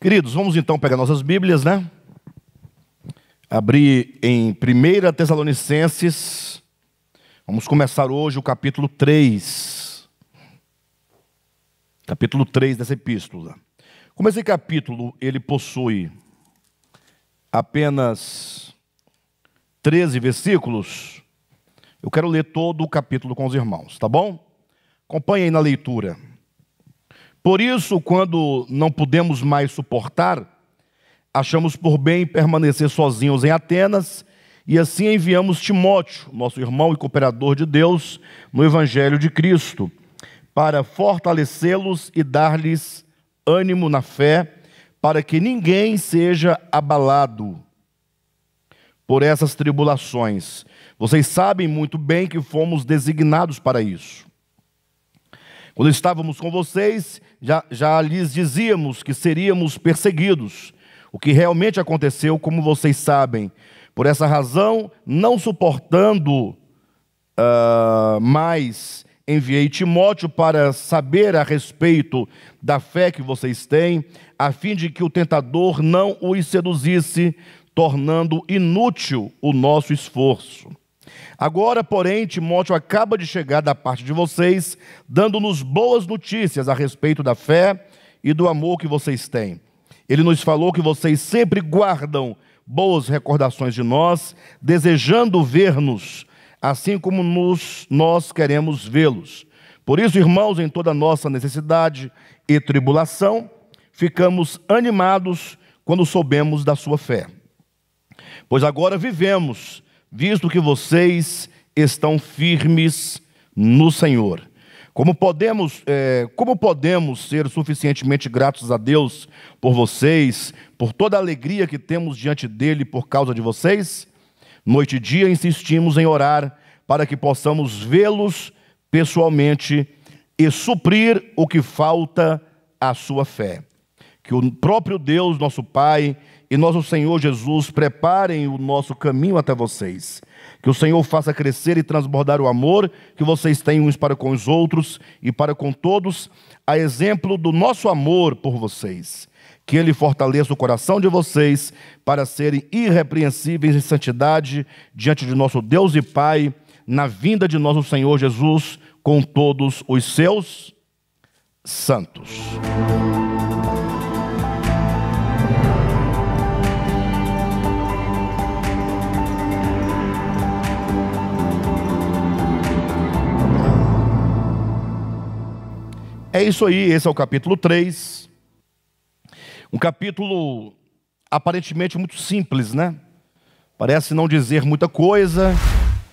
Queridos, vamos então pegar nossas Bíblias, né? Abrir em 1 Tessalonicenses. Vamos começar hoje o capítulo 3. Capítulo 3 dessa epístola. Como esse capítulo, ele possui apenas 13 versículos, eu quero ler todo o capítulo com os irmãos, tá bom? Acompanhe aí na leitura. Por isso, quando não pudemos mais suportar, achamos por bem permanecer sozinhos em Atenas, e assim enviamos Timóteo, nosso irmão e cooperador de Deus, no Evangelho de Cristo, para fortalecê-los e dar-lhes ânimo na fé, para que ninguém seja abalado por essas tribulações. Vocês sabem muito bem que fomos designados para isso. Quando estávamos com vocês, já lhes dizíamos que seríamos perseguidos, o que realmente aconteceu, como vocês sabem. Por essa razão, não suportando mais, enviei Timóteo para saber a respeito da fé que vocês têm, a fim de que o tentador não os seduzisse, tornando inútil o nosso esforço. Agora, porém, Timóteo acaba de chegar da parte de vocês, dando-nos boas notícias a respeito da fé e do amor que vocês têm. Ele nos falou que vocês sempre guardam boas recordações de nós, desejando ver-nos, assim como nós queremos vê-los. Por isso, irmãos, em toda a nossa necessidade e tribulação, ficamos animados quando soubemos da sua fé. Pois agora vivemos, visto que vocês estão firmes no Senhor. Como podemos ser suficientemente gratos a Deus por vocês, por toda a alegria que temos diante dele por causa de vocês? Noite e dia insistimos em orar para que possamos vê-los pessoalmente e suprir o que falta à sua fé. Que o próprio Deus, nosso Pai, e nosso Senhor Jesus preparem o nosso caminho até vocês. Que o Senhor faça crescer e transbordar o amor que vocês têm uns para com os outros e para com todos, a exemplo do nosso amor por vocês. Que Ele fortaleça o coração de vocês para serem irrepreensíveis em santidade diante de nosso Deus e Pai, na vinda de nosso Senhor Jesus com todos os seus santos. É isso aí, esse é o capítulo 3. Um capítulo aparentemente muito simples, né? Parece não dizer muita coisa.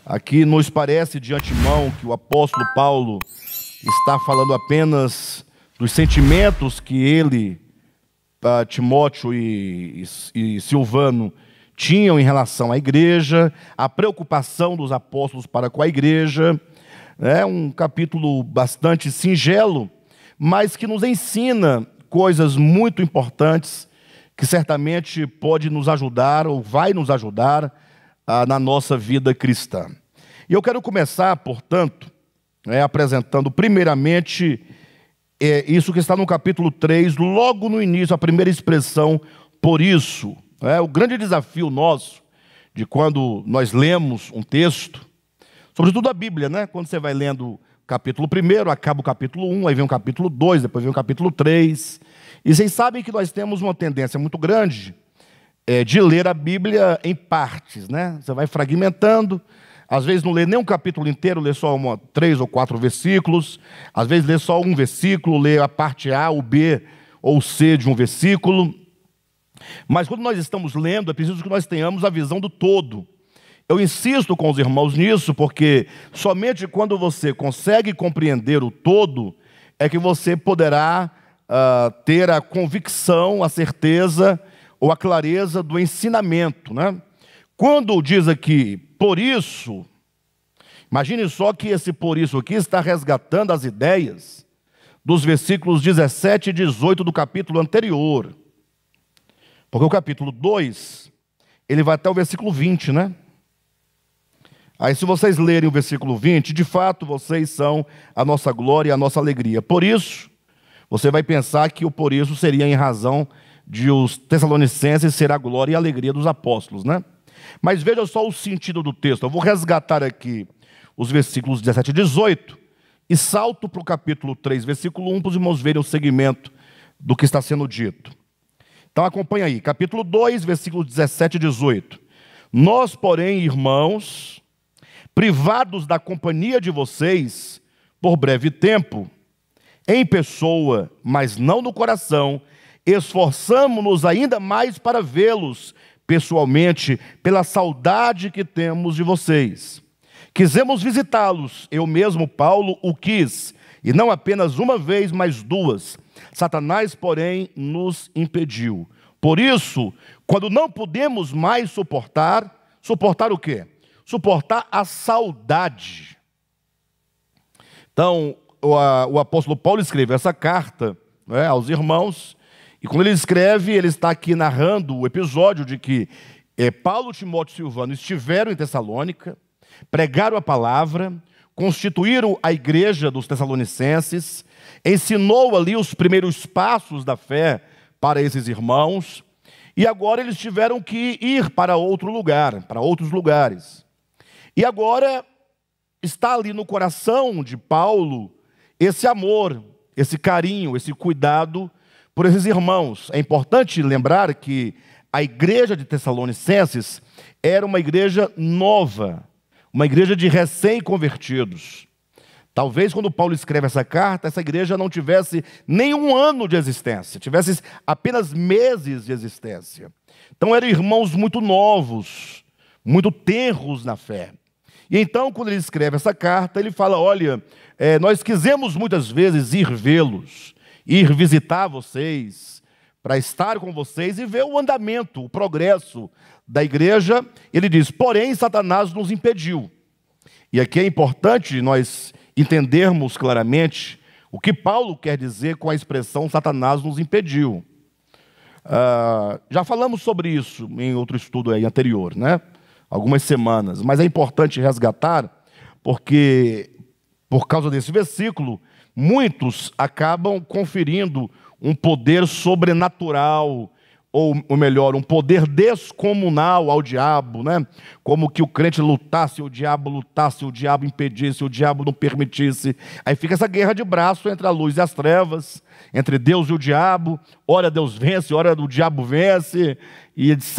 Aqui nos parece de antemão que o apóstolo Paulo está falando apenas dos sentimentos que ele, Timóteo e Silvano tinham em relação à igreja, a preocupação dos apóstolos para com a igreja. É um capítulo bastante singelo, mas que nos ensina coisas muito importantes, que certamente pode nos ajudar, ou vai nos ajudar, na nossa vida cristã. E eu quero começar, portanto, apresentando primeiramente isso que está no capítulo 3, logo no início, a primeira expressão, por isso. O grande desafio nosso, de quando nós lemos um texto, sobretudo a Bíblia, né? Quando você vai lendo capítulo 1, acaba o capítulo 1, aí vem o capítulo 2, depois vem o capítulo 3. E vocês sabem que nós temos uma tendência muito grande de ler a Bíblia em partes, né? Você vai fragmentando, às vezes não lê nem um capítulo inteiro, lê só 3 ou 4 versículos, às vezes lê só um versículo, lê a parte A, o B ou o C de um versículo. Mas quando nós estamos lendo, é preciso que nós tenhamos a visão do todo. Eu insisto com os irmãos nisso, porque somente quando você consegue compreender o todo, é que você poderá ter a convicção, a certeza ou a clareza do ensinamento, né? Quando diz aqui, por isso, imagine só que esse por isso aqui está resgatando as ideias dos versículos 17 e 18 do capítulo anterior. Porque o capítulo 2, ele vai até o versículo 20, né? Aí se vocês lerem o versículo 20, de fato vocês são a nossa glória e a nossa alegria. Por isso, você vai pensar que o por isso seria em razão de os tessalonicenses ser a glória e a alegria dos apóstolos, né? Mas veja só o sentido do texto. Eu vou resgatar aqui os versículos 17 e 18 e salto para o capítulo 3, versículo 1, para os irmãos verem o segmento do que está sendo dito. Então acompanha aí, capítulo 2, versículos 17 e 18. Nós, porém, irmãos, privados da companhia de vocês por breve tempo, em pessoa, mas não no coração, esforçamo-nos ainda mais para vê-los pessoalmente, pela saudade que temos de vocês. Quisemos visitá-los, eu mesmo, Paulo, o quis, e não apenas uma vez, mas duas. Satanás, porém, nos impediu. Por isso, quando não podemos mais suportar o quê? Suportar a saudade. Então, o apóstolo Paulo escreveu essa carta, né, aos irmãos, e quando ele escreve, ele está aqui narrando o episódio de que Paulo, Timóteo e Silvano estiveram em Tessalônica, pregaram a palavra, constituíram a igreja dos tessalonicenses, ensinou ali os primeiros passos da fé para esses irmãos, e agora eles tiveram que ir para outro lugar, para outros lugares. E agora está ali no coração de Paulo esse amor, esse carinho, esse cuidado por esses irmãos. É importante lembrar que a igreja de Tessalonicenses era uma igreja nova, uma igreja de recém-convertidos. Talvez quando Paulo escreve essa carta, essa igreja não tivesse nenhum ano de existência, tivesse apenas meses de existência. Então eram irmãos muito novos, muito tenros na fé. E então, quando ele escreve essa carta, ele fala, olha, nós quisemos muitas vezes ir vê-los, ir visitar vocês, para estar com vocês e ver o andamento, o progresso da igreja. Ele diz, porém, Satanás nos impediu. E aqui é importante nós entendermos claramente o que Paulo quer dizer com a expressão Satanás nos impediu. Já falamos sobre isso em outro estudo aí anterior, né? Algumas semanas, mas é importante resgatar, porque por causa desse versículo, muitos acabam conferindo um poder sobrenatural, ou melhor, um poder descomunal ao diabo, né? Como que o crente lutasse, o diabo impedisse, o diabo não permitisse. Aí fica essa guerra de braço entre a luz e as trevas, entre Deus e o diabo. Ora Deus vence, ora o diabo vence, e etc.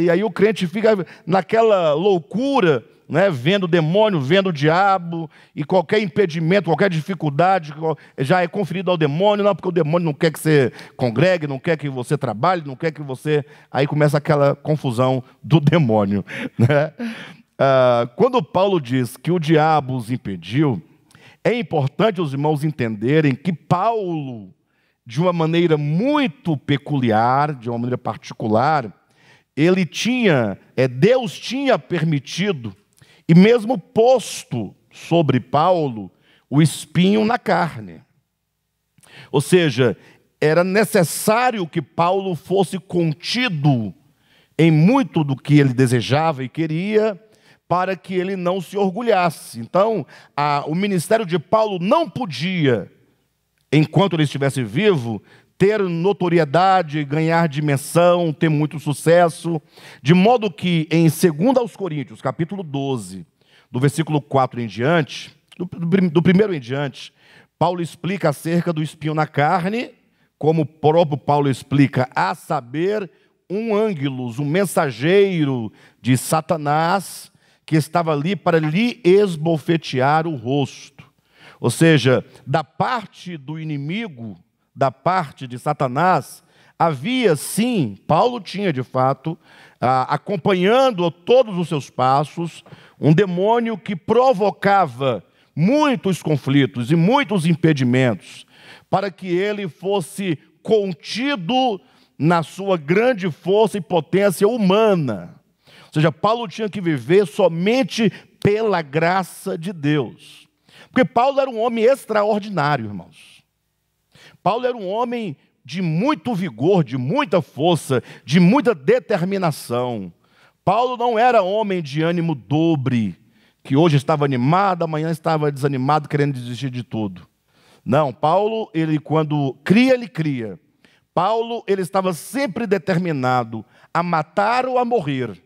E aí o crente fica naquela loucura, né, vendo o demônio, vendo o diabo, e qualquer impedimento, qualquer dificuldade já é conferido ao demônio, não, porque o demônio não quer que você congregue, não quer que você trabalhe, não quer que você... Aí começa aquela confusão do demônio, né? Quando Paulo diz que o diabo os impediu, é importante os irmãos entenderem que Paulo, de uma maneira muito peculiar, de uma maneira particular, ele tinha, Deus tinha permitido e mesmo posto sobre Paulo o espinho na carne. Ou seja, era necessário que Paulo fosse contido em muito do que ele desejava e queria, para que ele não se orgulhasse. Então, o ministério de Paulo não podia, enquanto ele estivesse vivo, ter notoriedade, ganhar dimensão, ter muito sucesso, de modo que em 2 aos Coríntios, capítulo 12, do versículo 4 em diante, do primeiro em diante, Paulo explica acerca do espinho na carne, como o próprio Paulo explica, a saber, um ângelos, um mensageiro de Satanás, que estava ali para lhe esbofetear o rosto. Ou seja, da parte do inimigo, da parte de Satanás, havia sim, Paulo tinha de fato, acompanhando todos os seus passos, um demônio que provocava muitos conflitos e muitos impedimentos, para que ele fosse contido na sua grande força e potência humana. Ou seja, Paulo tinha que viver somente pela graça de Deus. Porque Paulo era um homem extraordinário, irmãos. Paulo era um homem de muito vigor, de muita força, de muita determinação. Paulo não era homem de ânimo dobre, que hoje estava animado, amanhã estava desanimado, querendo desistir de tudo. Não, Paulo, ele quando cria, ele cria. Paulo, ele estava sempre determinado a matar ou a morrer.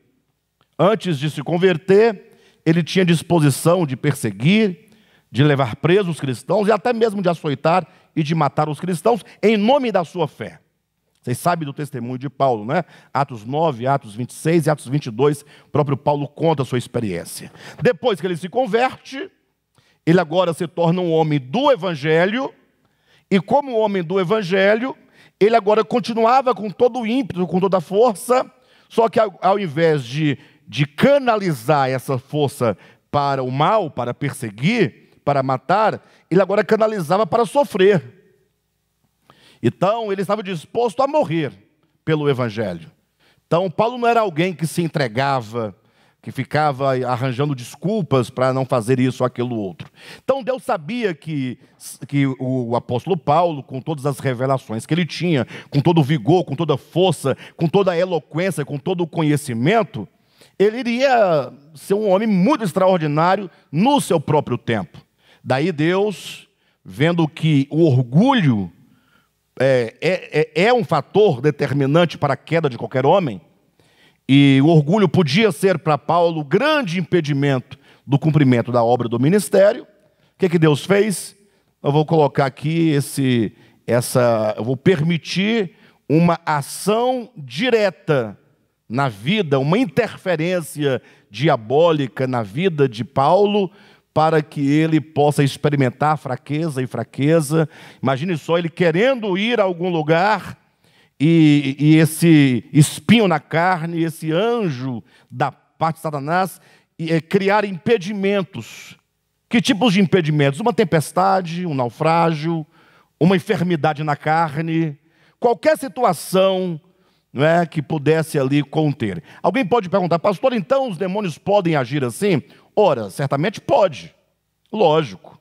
Antes de se converter, ele tinha disposição de perseguir, de levar presos os cristãos e até mesmo de açoitar e de matar os cristãos em nome da sua fé. Vocês sabem do testemunho de Paulo, né? Atos 9, Atos 26 e Atos 22, o próprio Paulo conta a sua experiência. Depois que ele se converte, ele agora se torna um homem do Evangelho, e como homem do Evangelho, ele agora continuava com todo o ímpeto, com toda a força, só que ao invés de canalizar essa força para o mal, para perseguir, para matar, ele agora canalizava para sofrer. Então, ele estava disposto a morrer pelo Evangelho. Então, Paulo não era alguém que se entregava, que ficava arranjando desculpas para não fazer isso ou aquilo outro. Então, Deus sabia que o apóstolo Paulo, com todas as revelações que ele tinha, com todo o vigor, com toda a força, com toda a eloquência, com todo o conhecimento, ele iria ser um homem muito extraordinário no seu próprio tempo. Daí Deus, vendo que o orgulho é um fator determinante para a queda de qualquer homem, e o orgulho podia ser para Paulo grande impedimento do cumprimento da obra do ministério. O que Deus fez? Eu vou colocar aqui eu vou permitir uma ação direta na vida, uma interferência diabólica na vida de Paulo, para que ele possa experimentar fraqueza e fraqueza. Imagine só ele querendo ir a algum lugar e esse espinho na carne, esse anjo da parte de Satanás, criar impedimentos. Que tipos de impedimentos? Uma tempestade, um naufrágio, uma enfermidade na carne, qualquer situação, não é, que pudesse ali conter. Alguém pode perguntar: pastor, então os demônios podem agir assim? Ora, certamente pode, lógico.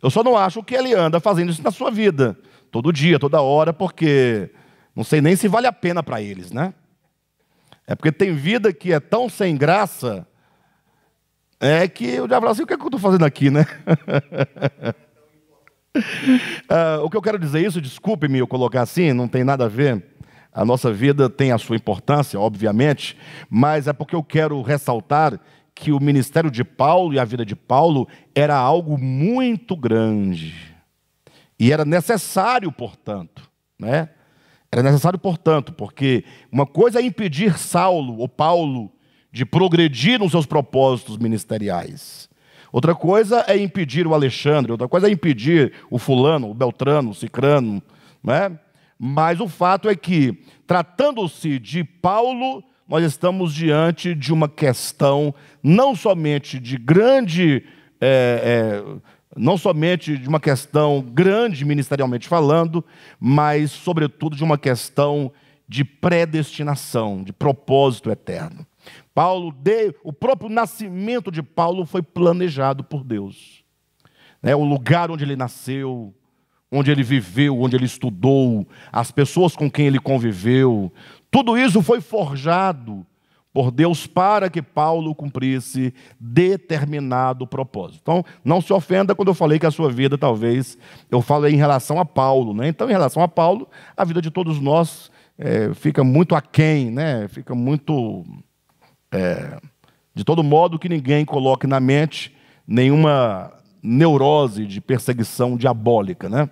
Eu só não acho que ele anda fazendo isso na sua vida, todo dia, toda hora, porque não sei nem se vale a pena para eles, né? É porque tem vida que é tão sem graça, que o diabo fala assim: o que é que eu estou fazendo aqui, né? O que eu quero dizer isso, desculpe-me eu colocar assim, não tem nada a ver. A nossa vida tem a sua importância, obviamente, mas é porque eu quero ressaltar que o ministério de Paulo e a vida de Paulo era algo muito grande. E era necessário, portanto, né? Era necessário, portanto, porque uma coisa é impedir Saulo ou Paulo de progredir nos seus propósitos ministeriais. Outra coisa é impedir o Alexandre, outra coisa é impedir o fulano, o beltrano, o cicrano, né? Mas o fato é que, tratando-se de Paulo, nós estamos diante de uma questão não somente de uma questão grande ministerialmente falando, mas sobretudo de uma questão de predestinação, de propósito eterno. O próprio nascimento de Paulo foi planejado por Deus. O lugar onde ele nasceu, onde ele viveu, onde ele estudou, as pessoas com quem ele conviveu, tudo isso foi forjado por Deus para que Paulo cumprisse determinado propósito. Então, não se ofenda quando eu falei que a sua vida, talvez, eu falo em relação a Paulo, né? Então, em relação a Paulo, a vida de todos nós fica muito aquém, né? Fica muito... de todo modo que ninguém coloque na mente nenhuma neurose de perseguição diabólica, né?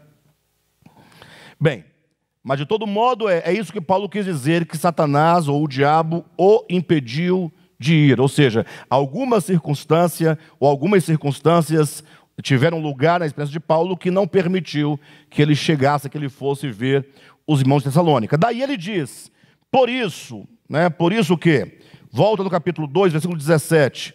Bem, mas de todo modo é isso que Paulo quis dizer, que Satanás ou o diabo o impediu de ir. Ou seja, alguma circunstância ou algumas circunstâncias tiveram lugar na experiência de Paulo que não permitiu que ele chegasse, que ele fosse ver os irmãos de Tessalônica. Daí ele diz: por isso, né? Por isso que, volta no capítulo 2, versículo 17.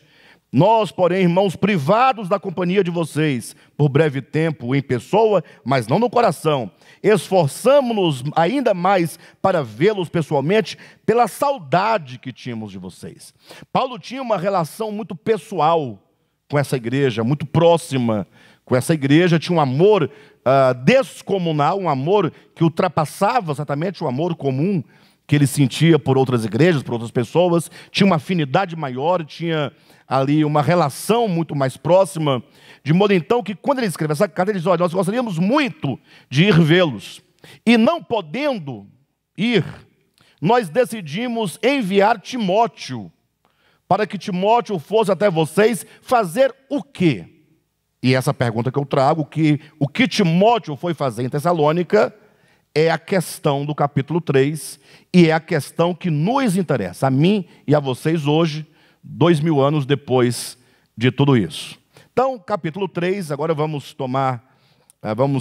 Nós, porém, irmãos, privados da companhia de vocês, por breve tempo, em pessoa, mas não no coração, esforçamo-nos ainda mais para vê-los pessoalmente, pela saudade que tínhamos de vocês. Paulo tinha uma relação muito pessoal com essa igreja, muito próxima com essa igreja, tinha um amor descomunal, um amor que ultrapassava exatamente o amor comum que ele sentia por outras igrejas, por outras pessoas, tinha uma afinidade maior, tinha ali uma relação muito mais próxima, de modo então que quando ele escreve essa carta, ele diz: olha, nós gostaríamos muito de ir vê-los. E não podendo ir, nós decidimos enviar Timóteo, para que Timóteo fosse até vocês fazer o quê? E essa pergunta que eu trago, o que Timóteo foi fazer em Tessalônica, é a questão do capítulo 3, e é a questão que nos interessa, a mim e a vocês hoje, 2000 anos depois de tudo isso. Então, capítulo 3, agora vamos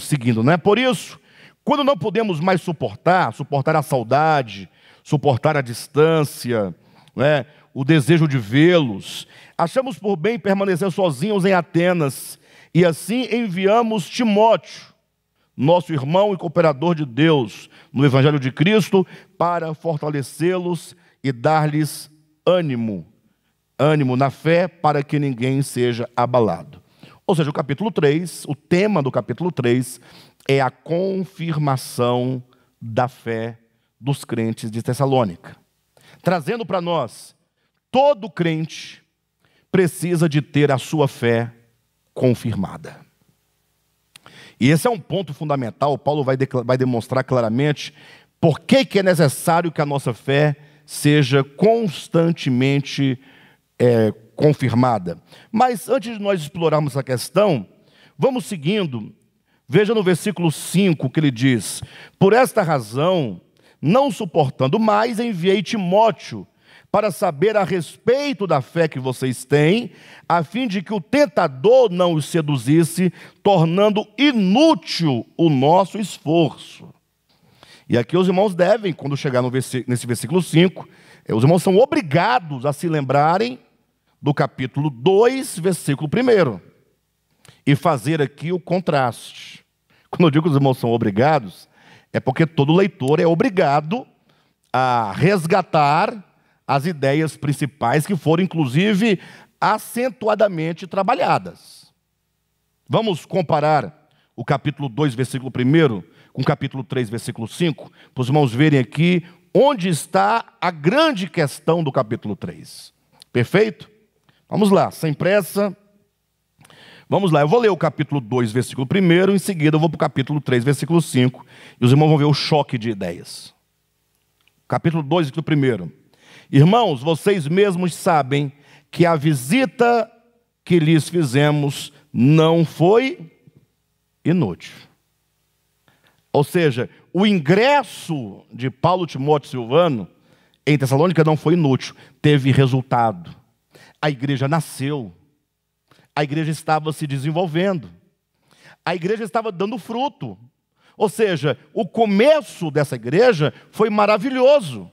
seguindo, né? Por isso, quando não podemos mais suportar a saudade, suportar a distância, né? O desejo de vê-los, achamos por bem permanecer sozinhos em Atenas, e assim enviamos Timóteo, nosso irmão e cooperador de Deus no Evangelho de Cristo, para fortalecê-los e dar-lhes ânimo na fé, para que ninguém seja abalado. Ou seja, o capítulo 3, o tema do capítulo 3 é a confirmação da fé dos crentes de Tessalônica, trazendo para nós, todo crente precisa de ter a sua fé confirmada. E esse é um ponto fundamental. Paulo vai demonstrar claramente por que é necessário que a nossa fé seja constantemente confirmada. Mas antes de nós explorarmos essa questão, vamos seguindo. Veja no versículo 5 que ele diz: por esta razão, não suportando mais, enviei Timóteo para saber a respeito da fé que vocês têm, a fim de que o tentador não os seduzisse, tornando inútil o nosso esforço. E aqui os irmãos devem, quando chegar nesse versículo 5, os irmãos são obrigados a se lembrarem do capítulo 2, versículo 1, e fazer aqui o contraste. Quando eu digo que os irmãos são obrigados, é porque todo leitor é obrigado a resgatar as ideias principais que foram, inclusive, acentuadamente trabalhadas. Vamos comparar o capítulo 2, versículo 1, com o capítulo 3, versículo 5, para os irmãos verem aqui onde está a grande questão do capítulo 3. Perfeito? Vamos lá, sem pressa. Vamos lá, eu vou ler o capítulo 2, versículo 1, em seguida eu vou para o capítulo 3, versículo 5, e os irmãos vão ver o choque de ideias. Capítulo 2, versículo 1. Irmãos, vocês mesmos sabem que a visita que lhes fizemos não foi inútil. Ou seja, o ingresso de Paulo, Timóteo e Silvano em Tessalônica não foi inútil, teve resultado. A igreja nasceu, a igreja estava se desenvolvendo, a igreja estava dando fruto. Ou seja, o começo dessa igreja foi maravilhoso.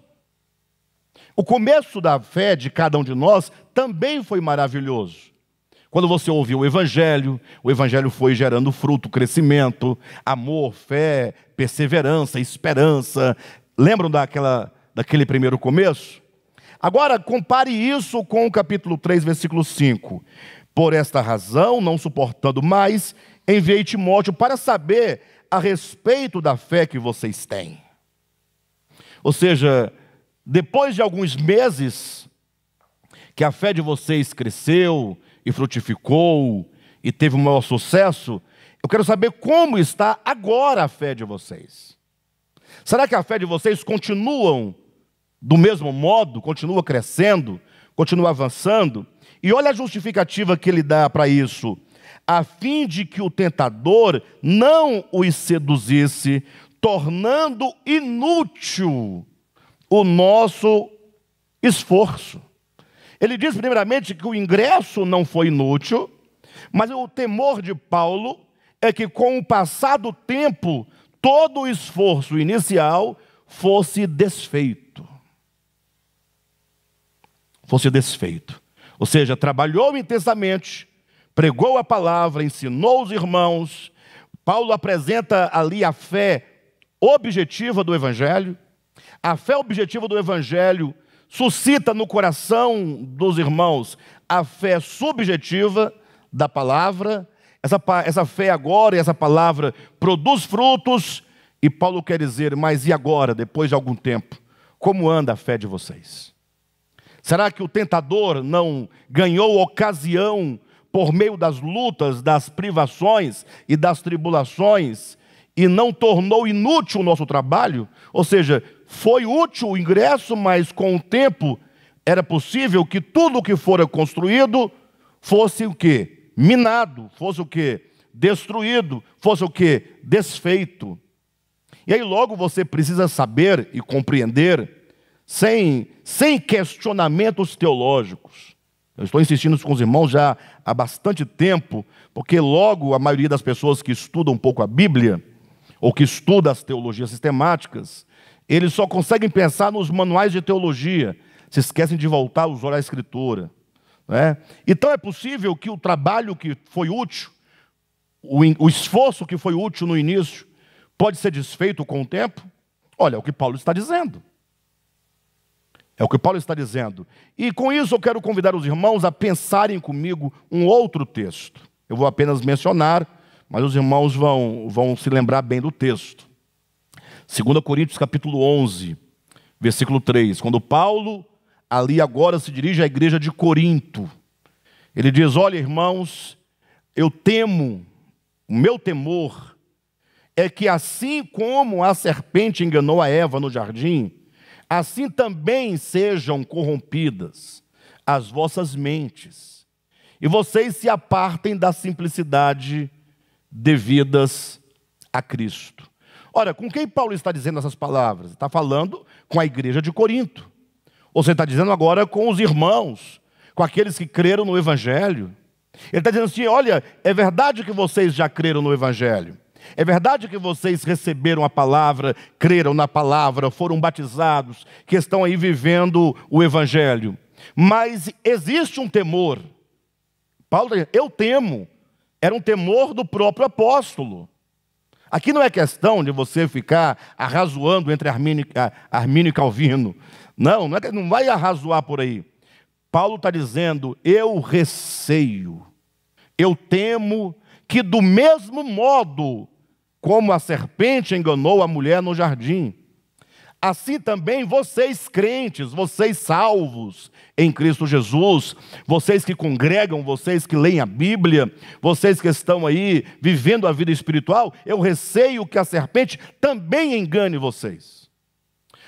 O começo da fé de cada um de nós também foi maravilhoso. Quando você ouviu o Evangelho foi gerando fruto, crescimento, amor, fé, perseverança, esperança. Lembram daquele primeiro começo? Agora, compare isso com o capítulo 3, versículo 5. Por esta razão, não suportando mais, enviei Timóteo para saber a respeito da fé que vocês têm. Ou seja, depois de alguns meses que a fé de vocês cresceu e frutificou e teve um maior sucesso, eu quero saber como está agora a fé de vocês. Será que a fé de vocês continua do mesmo modo, continua crescendo, continua avançando? E olha a justificativa que ele dá para isso: a fim de que o tentador não os seduzisse, tornando inútil o nosso esforço. Ele diz primeiramente que o ingresso não foi inútil, mas o temor de Paulo é que com o passar do tempo, todo o esforço inicial fosse desfeito. Ou seja, trabalhou intensamente, pregou a palavra, ensinou os irmãos. Paulo apresenta ali a fé objetiva do Evangelho. A fé objetiva do Evangelho suscita no coração dos irmãos a fé subjetiva da palavra. Essa fé agora e essa palavra produz frutos. E Paulo quer dizer: mas e agora, depois de algum tempo, como anda a fé de vocês? Será que o tentador não ganhou ocasião por meio das lutas, das privações e das tribulações, e não tornou inútil o nosso trabalho, ou seja, foi útil o ingresso, mas com o tempo era possível que tudo o que fora construído fosse o quê? Minado, fosse o quê? Destruído, fosse o quê? Desfeito. E aí logo você precisa saber e compreender, sem questionamentos teológicos. Eu estou insistindo com os irmãos já há bastante tempo, porque logo a maioria das pessoas que estudam um pouco a Bíblia, ou que estuda as teologias sistemáticas, eles só conseguem pensar nos manuais de teologia, se esquecem de voltar a usar a Escritura, né? Então é possível que o trabalho que foi útil, o esforço que foi útil no início, pode ser desfeito com o tempo? Olha, é o que Paulo está dizendo. É o que Paulo está dizendo. E com isso eu quero convidar os irmãos a pensarem comigo um outro texto. Eu vou apenas mencionar, mas os irmãos vão se lembrar bem do texto. 2 Coríntios capítulo 11, versículo 3. Quando Paulo, ali agora, se dirige à igreja de Corinto, ele diz: olha, irmãos, eu temo, o meu temor é que assim como a serpente enganou a Eva no jardim, assim também sejam corrompidas as vossas mentes, e vocês se apartem da simplicidade devidas a Cristo. Ora, com quem Paulo está dizendo essas palavras? Está falando com a igreja de Corinto. Ou você está dizendo agora com os irmãos, com aqueles que creram no Evangelho. Ele está dizendo assim: olha, é verdade que vocês já creram no Evangelho. É verdade que vocês receberam a palavra, creram na palavra, foram batizados, que estão aí vivendo o Evangelho. Mas existe um temor. Paulo está dizendo: eu temo. Era um temor do próprio apóstolo. Aqui não é questão de você ficar arrazoando entre Armínio e Calvino. Não vai arrazoar por aí. Paulo está dizendo: eu receio, eu temo que do mesmo modo como a serpente enganou a mulher no jardim, assim também vocês crentes, vocês salvos em Cristo Jesus, vocês que congregam, vocês que leem a Bíblia, vocês que estão aí vivendo a vida espiritual, eu receio que a serpente também engane vocês.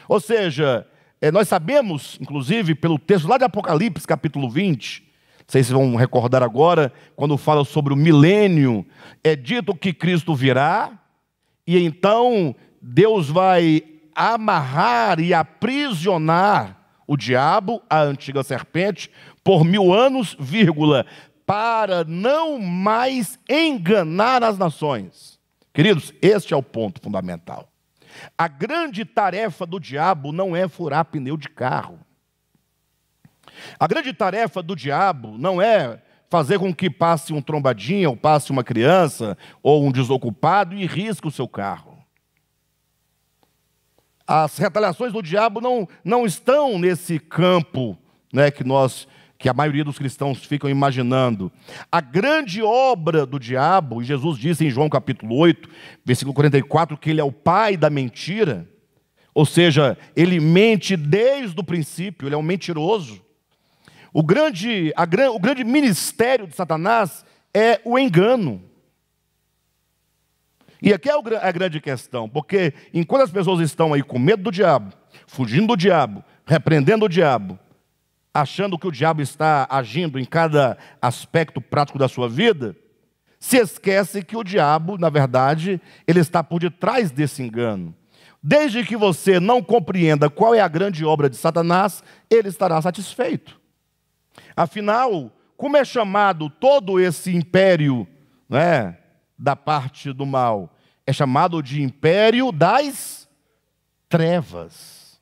Ou seja, nós sabemos, inclusive, pelo texto lá de Apocalipse, capítulo 20, vocês vão recordar agora, quando fala sobre o milênio, é dito que Cristo virá, e então Deus vai amarrar e aprisionar o diabo, a antiga serpente, por 1000 anos, para não mais enganar as nações. Queridos, este é o ponto fundamental. A grande tarefa do diabo não é furar pneu de carro. A grande tarefa do diabo não é fazer com que passe um trombadinha, ou passe uma criança, ou um desocupado e risque o seu carro. As retaliações do diabo não estão nesse campo, né, que a maioria dos cristãos ficam imaginando. A grande obra do diabo, e Jesus disse em João capítulo 8, versículo 44, que ele é o pai da mentira, ou seja, ele mente desde o princípio, ele é um mentiroso. O grande ministério de Satanás é o engano. E aqui é a grande questão, porque enquanto as pessoas estão aí com medo do diabo, fugindo do diabo, repreendendo o diabo, achando que o diabo está agindo em cada aspecto prático da sua vida, se esquece que o diabo, na verdade, ele está por detrás desse engano. Desde que você não compreenda qual é a grande obra de Satanás, ele estará satisfeito. Afinal, como é chamado todo esse império, né, da parte do mal? É chamado de império das trevas.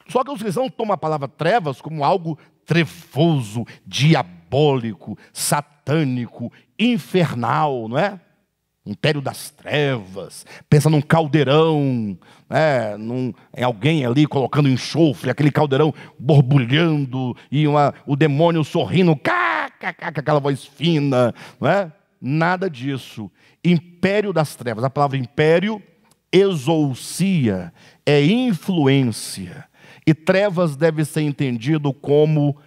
Só que os cristãos tomam a palavra trevas como algo trevoso, diabólico, satânico, infernal, não é? Império das trevas. Pensa num caldeirão, né? Em alguém ali colocando enxofre, aquele caldeirão borbulhando e o demônio sorrindo, aquela voz fina, não é? Nada disso. Império das trevas. A palavra império, exousia, é influência. E trevas deve ser entendido como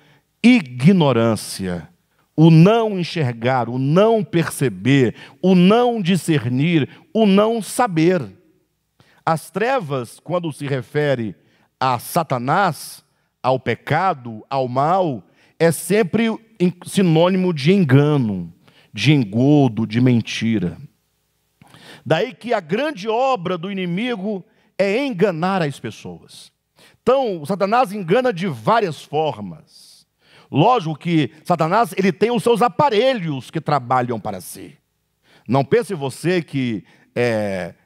ignorância. o não enxergar, o não perceber, o não discernir, o não saber. As trevas, quando se refere a Satanás, ao pecado, ao mal, é sempre sinônimo de engano, de engodo, de mentira. Daí que a grande obra do inimigo é enganar as pessoas. Então, o Satanás engana de várias formas. Lógico que Satanás ele tem os seus aparelhos que trabalham para si. Não pense você que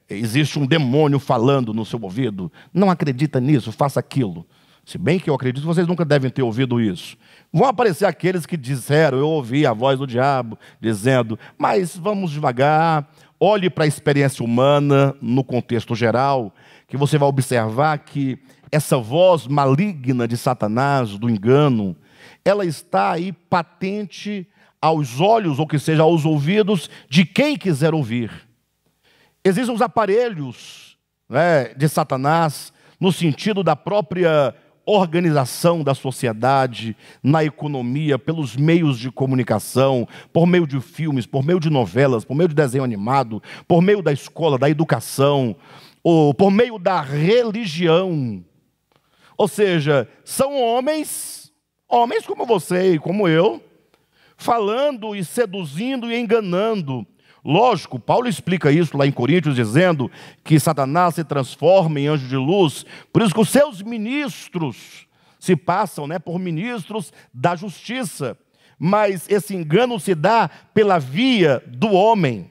existe um demônio falando no seu ouvido. Não acredita nisso, faça aquilo. Se bem que eu acredito que vocês nunca devem ter ouvido isso. Vão aparecer aqueles que disseram, eu ouvi a voz do diabo dizendo, mas vamos devagar, olhe para a experiência humana no contexto geral, que você vai observar que essa voz maligna de Satanás, do engano, ela está aí patente aos olhos, ou que seja, aos ouvidos de quem quiser ouvir. Existem os aparelhos, né, de Satanás, no sentido da própria organização da sociedade, na economia, pelos meios de comunicação, por meio de filmes, por meio de novelas, por meio de desenho animado, por meio da escola, da educação, ou por meio da religião. Ou seja, são homens como você e como eu, falando e seduzindo e enganando. Lógico, Paulo explica isso lá em Coríntios, dizendo que Satanás se transforma em anjo de luz, por isso que os seus ministros se passam, né, por ministros da justiça, mas esse engano se dá pela via do homem.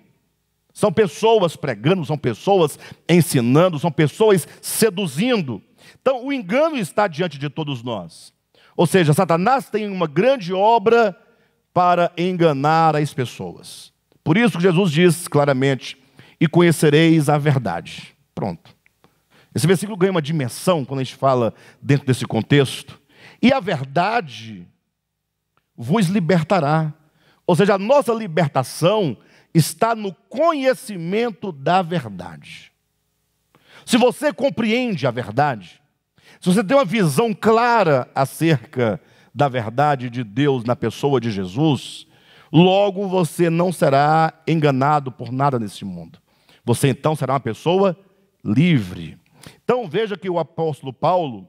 São pessoas pregando, são pessoas ensinando, são pessoas seduzindo. Então, o engano está diante de todos nós. Ou seja, Satanás tem uma grande obra para enganar as pessoas. Por isso que Jesus diz claramente, e conhecereis a verdade. Pronto. Esse versículo ganha uma dimensão quando a gente fala dentro desse contexto. E a verdade vos libertará. Ou seja, a nossa libertação está no conhecimento da verdade. Se você compreende a verdade, se você tem uma visão clara acerca da verdade de Deus na pessoa de Jesus, logo você não será enganado por nada nesse mundo. Você então será uma pessoa livre. Então veja que o apóstolo Paulo,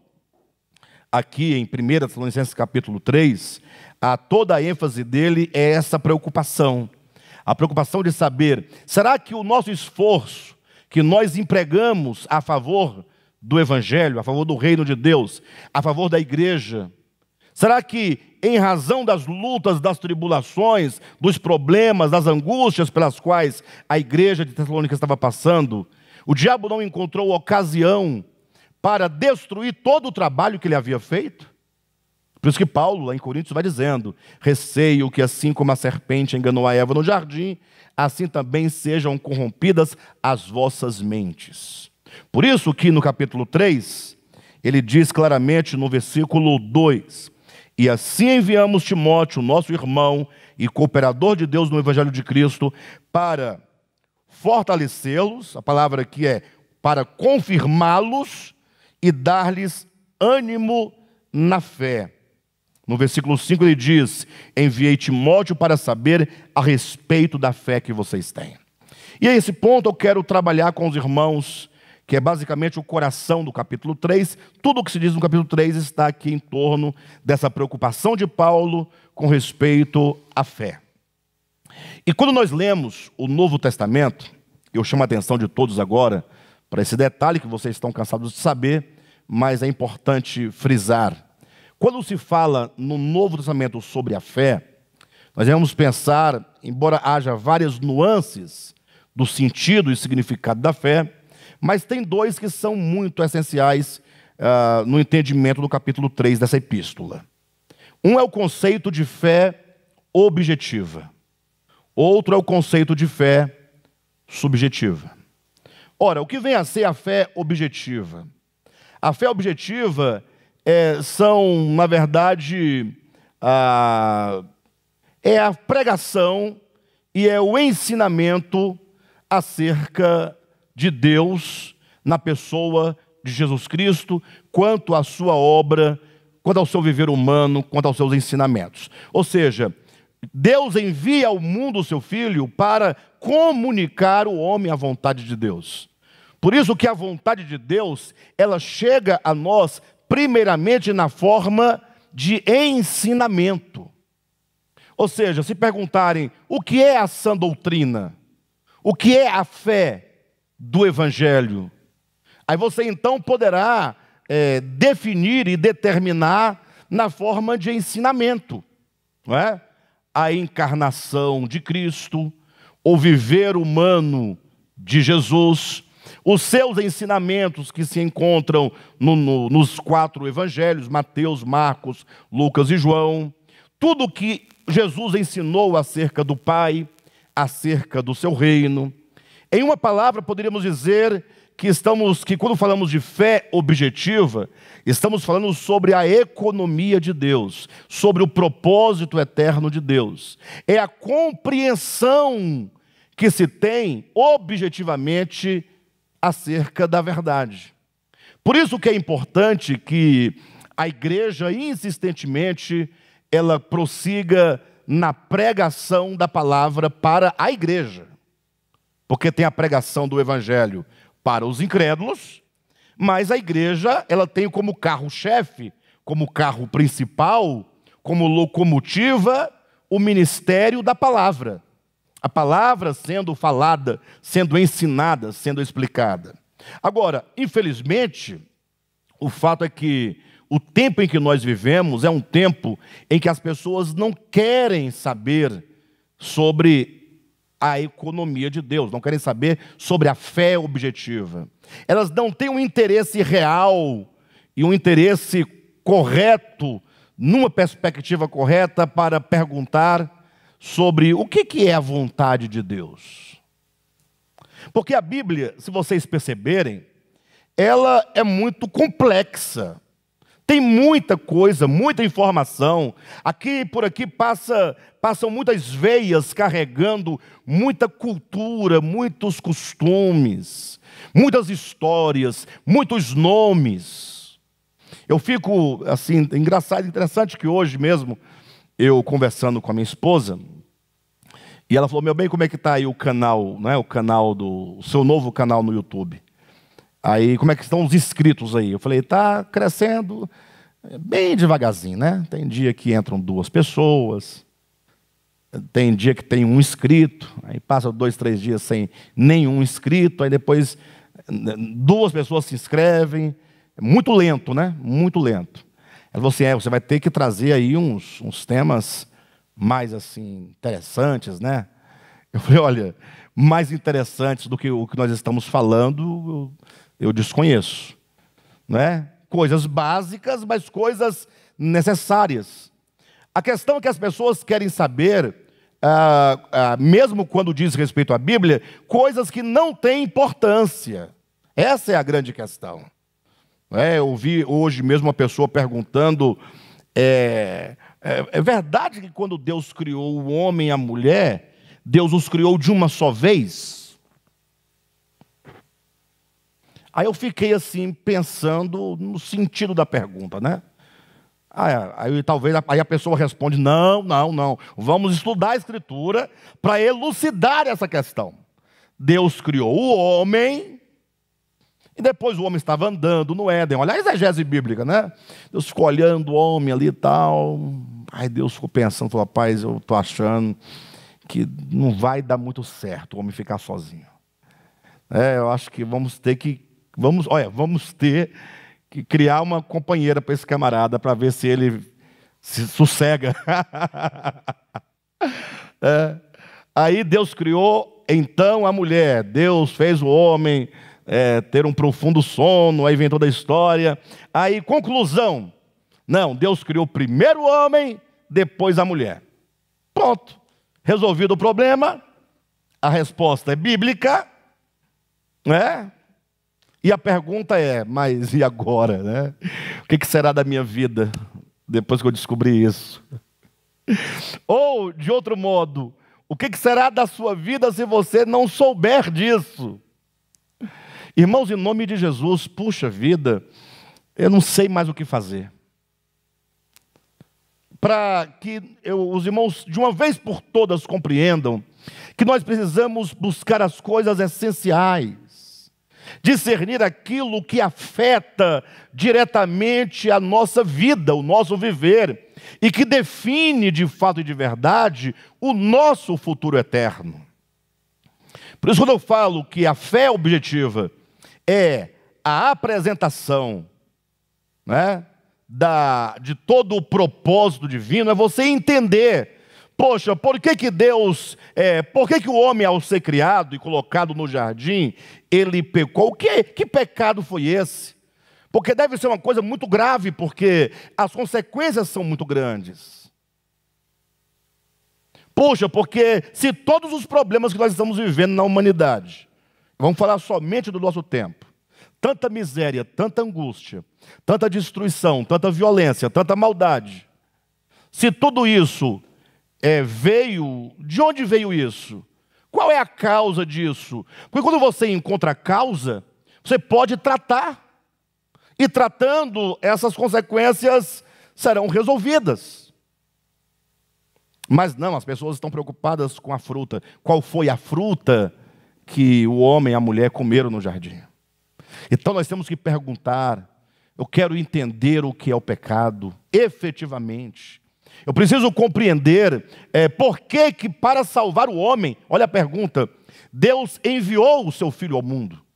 aqui em 1 Tessalonicenses capítulo 3, toda a ênfase dele é essa preocupação. A preocupação de saber, será que o nosso esforço que nós empregamos a favor do Evangelho, a favor do reino de Deus, a favor da igreja, será que em razão das lutas, das tribulações, dos problemas, das angústias pelas quais a igreja de Tessalônica estava passando, o diabo não encontrou ocasião para destruir todo o trabalho que ele havia feito? Por isso que Paulo, lá em Coríntios, vai dizendo, receio que assim como a serpente enganou a Eva no jardim, assim também sejam corrompidas as vossas mentes. Por isso que no capítulo 3, ele diz claramente no versículo 2, e assim enviamos Timóteo, nosso irmão e cooperador de Deus no Evangelho de Cristo, para fortalecê-los, a palavra aqui é para confirmá-los e dar-lhes ânimo na fé. No versículo 5 ele diz, enviei Timóteo para saber a respeito da fé que vocês têm. E a esse ponto eu quero trabalhar com os irmãos, que é basicamente o coração do capítulo 3. Tudo o que se diz no capítulo 3 está aqui em torno dessa preocupação de Paulo com respeito à fé. E quando nós lemos o Novo Testamento, eu chamo a atenção de todos agora para esse detalhe que vocês estão cansados de saber, mas é importante frisar. Quando se fala no Novo Testamento sobre a fé, nós vamos pensar, embora haja várias nuances do sentido e significado da fé, mas tem dois que são muito essenciais no entendimento do capítulo 3 dessa epístola. Um é o conceito de fé objetiva. Outro é o conceito de fé subjetiva. Ora, o que vem a ser a fé objetiva? A fé objetiva são, na verdade, é a pregação e é o ensinamento acerca de Deus na pessoa de Jesus Cristo, quanto à sua obra, quanto ao seu viver humano, quanto aos seus ensinamentos. Ou seja, Deus envia ao mundo o seu Filho para comunicar o homem à vontade de Deus. Por isso que a vontade de Deus, ela chega a nós primeiramente na forma de ensinamento. Ou seja, se perguntarem o que é a sã doutrina, o que é a fé do Evangelho, aí você então poderá definir e determinar na forma de ensinamento, não é? A encarnação de Cristo, o viver humano de Jesus, os seus ensinamentos que se encontram nos 4 evangelhos, Mateus, Marcos, Lucas e João, tudo que Jesus ensinou acerca do Pai, acerca do seu reino. Em uma palavra, poderíamos dizer que quando falamos de fé objetiva, estamos falando sobre a economia de Deus, sobre o propósito eterno de Deus. É a compreensão que se tem objetivamente acerca da verdade. Por isso que é importante que a igreja insistentemente ela prossiga na pregação da palavra para a igreja. Porque tem a pregação do evangelho para os incrédulos, mas a igreja ela tem como carro-chefe, como carro principal, como locomotiva, o ministério da palavra. A palavra sendo falada, sendo ensinada, sendo explicada. Agora, infelizmente, o fato é que o tempo em que nós vivemos é um tempo em que as pessoas não querem saber sobre a economia de Deus, não querem saber sobre a fé objetiva. Elas não têm um interesse real e um interesse correto, numa perspectiva correta, para perguntar sobre o que é a vontade de Deus. Porque a Bíblia, se vocês perceberem, ela é muito complexa. Tem muita coisa, muita informação. Aqui por aqui passam muitas veias carregando muita cultura, muitos costumes, muitas histórias, muitos nomes. Eu fico assim, engraçado, interessante que hoje mesmo, eu conversando com a minha esposa, e ela falou: meu bem, como é que está aí o canal, né? O seu novo canal no YouTube? Aí, como é que estão os inscritos aí? Eu falei: está crescendo bem devagarzinho, né? Tem dia que entram 2 pessoas, tem dia que tem 1 inscrito, aí passa 2, 3 dias sem nenhum inscrito, aí depois 2 pessoas se inscrevem. É muito lento, né? Muito lento. Ela falou assim: você vai ter que trazer aí uns temas mais assim interessantes, né? Eu falei: olha, mais interessantes do que o que nós estamos falando, eu desconheço, né? Coisas básicas, mas coisas necessárias. A questão é que as pessoas querem saber, mesmo quando diz respeito à Bíblia, coisas que não têm importância. Essa é a grande questão. Eu vi hoje mesmo uma pessoa perguntando: é verdade que quando Deus criou o homem e a mulher, Deus os criou de uma só vez? Aí eu assim, pensando no sentido da pergunta, né? Aí a pessoa responde: não. Vamos estudar a Escritura para elucidar essa questão. Deus criou o homem, e depois o homem estava andando no Éden. Olha a exegese bíblica, né? Deus ficou olhando o homem ali e tal. Aí Deus ficou pensando, falou: rapaz, eu estou achando que não vai dar muito certo o homem ficar sozinho. Eu acho que vamos ter que criar uma companheira para esse camarada, para ver se ele se sossega. Aí Deus criou então a mulher. Deus fez o homem ter um profundo sono, aí vem toda a história. Aí, conclusão: não, Deus criou primeiro o homem, depois a mulher. Pronto. Resolvido o problema. A resposta é bíblica, né? E a pergunta é: mas e agora, né? O que será da minha vida depois que eu descobri isso? Ou, de outro modo, o que será da sua vida se você não souber disso? Irmãos, em nome de Jesus, puxa vida, eu não sei mais o que fazer. para que os irmãos, de uma vez por todas, compreendam que nós precisamos buscar as coisas essenciais, discernir aquilo que afeta diretamente a nossa vida, o nosso viver, e que define de fato e de verdade o nosso futuro eterno. Por isso, quando eu falo que a fé objetiva é a apresentação, né, de todo o propósito divino, é você entender, poxa, por que o homem, ao ser criado e colocado no jardim, ele pecou? Que pecado foi esse? Porque deve ser uma coisa muito grave, porque as consequências são muito grandes. Poxa, porque se todos os problemas que nós estamos vivendo na humanidade, vamos falar somente do nosso tempo, tanta miséria, tanta angústia, tanta destruição, tanta violência, tanta maldade, se tudo isso veio, de onde veio isso? Qual é a causa disso? Porque quando você encontra a causa, você pode tratar, e tratando, essas consequências serão resolvidas. Mas não, as pessoas estão preocupadas com a fruta. Qual foi a fruta que o homem e a mulher comeram no jardim? Então nós temos que perguntar, eu quero entender o que é o pecado, efetivamente. Eu preciso compreender por que para salvar o homem, olha a pergunta, Deus enviou o seu Filho ao mundo.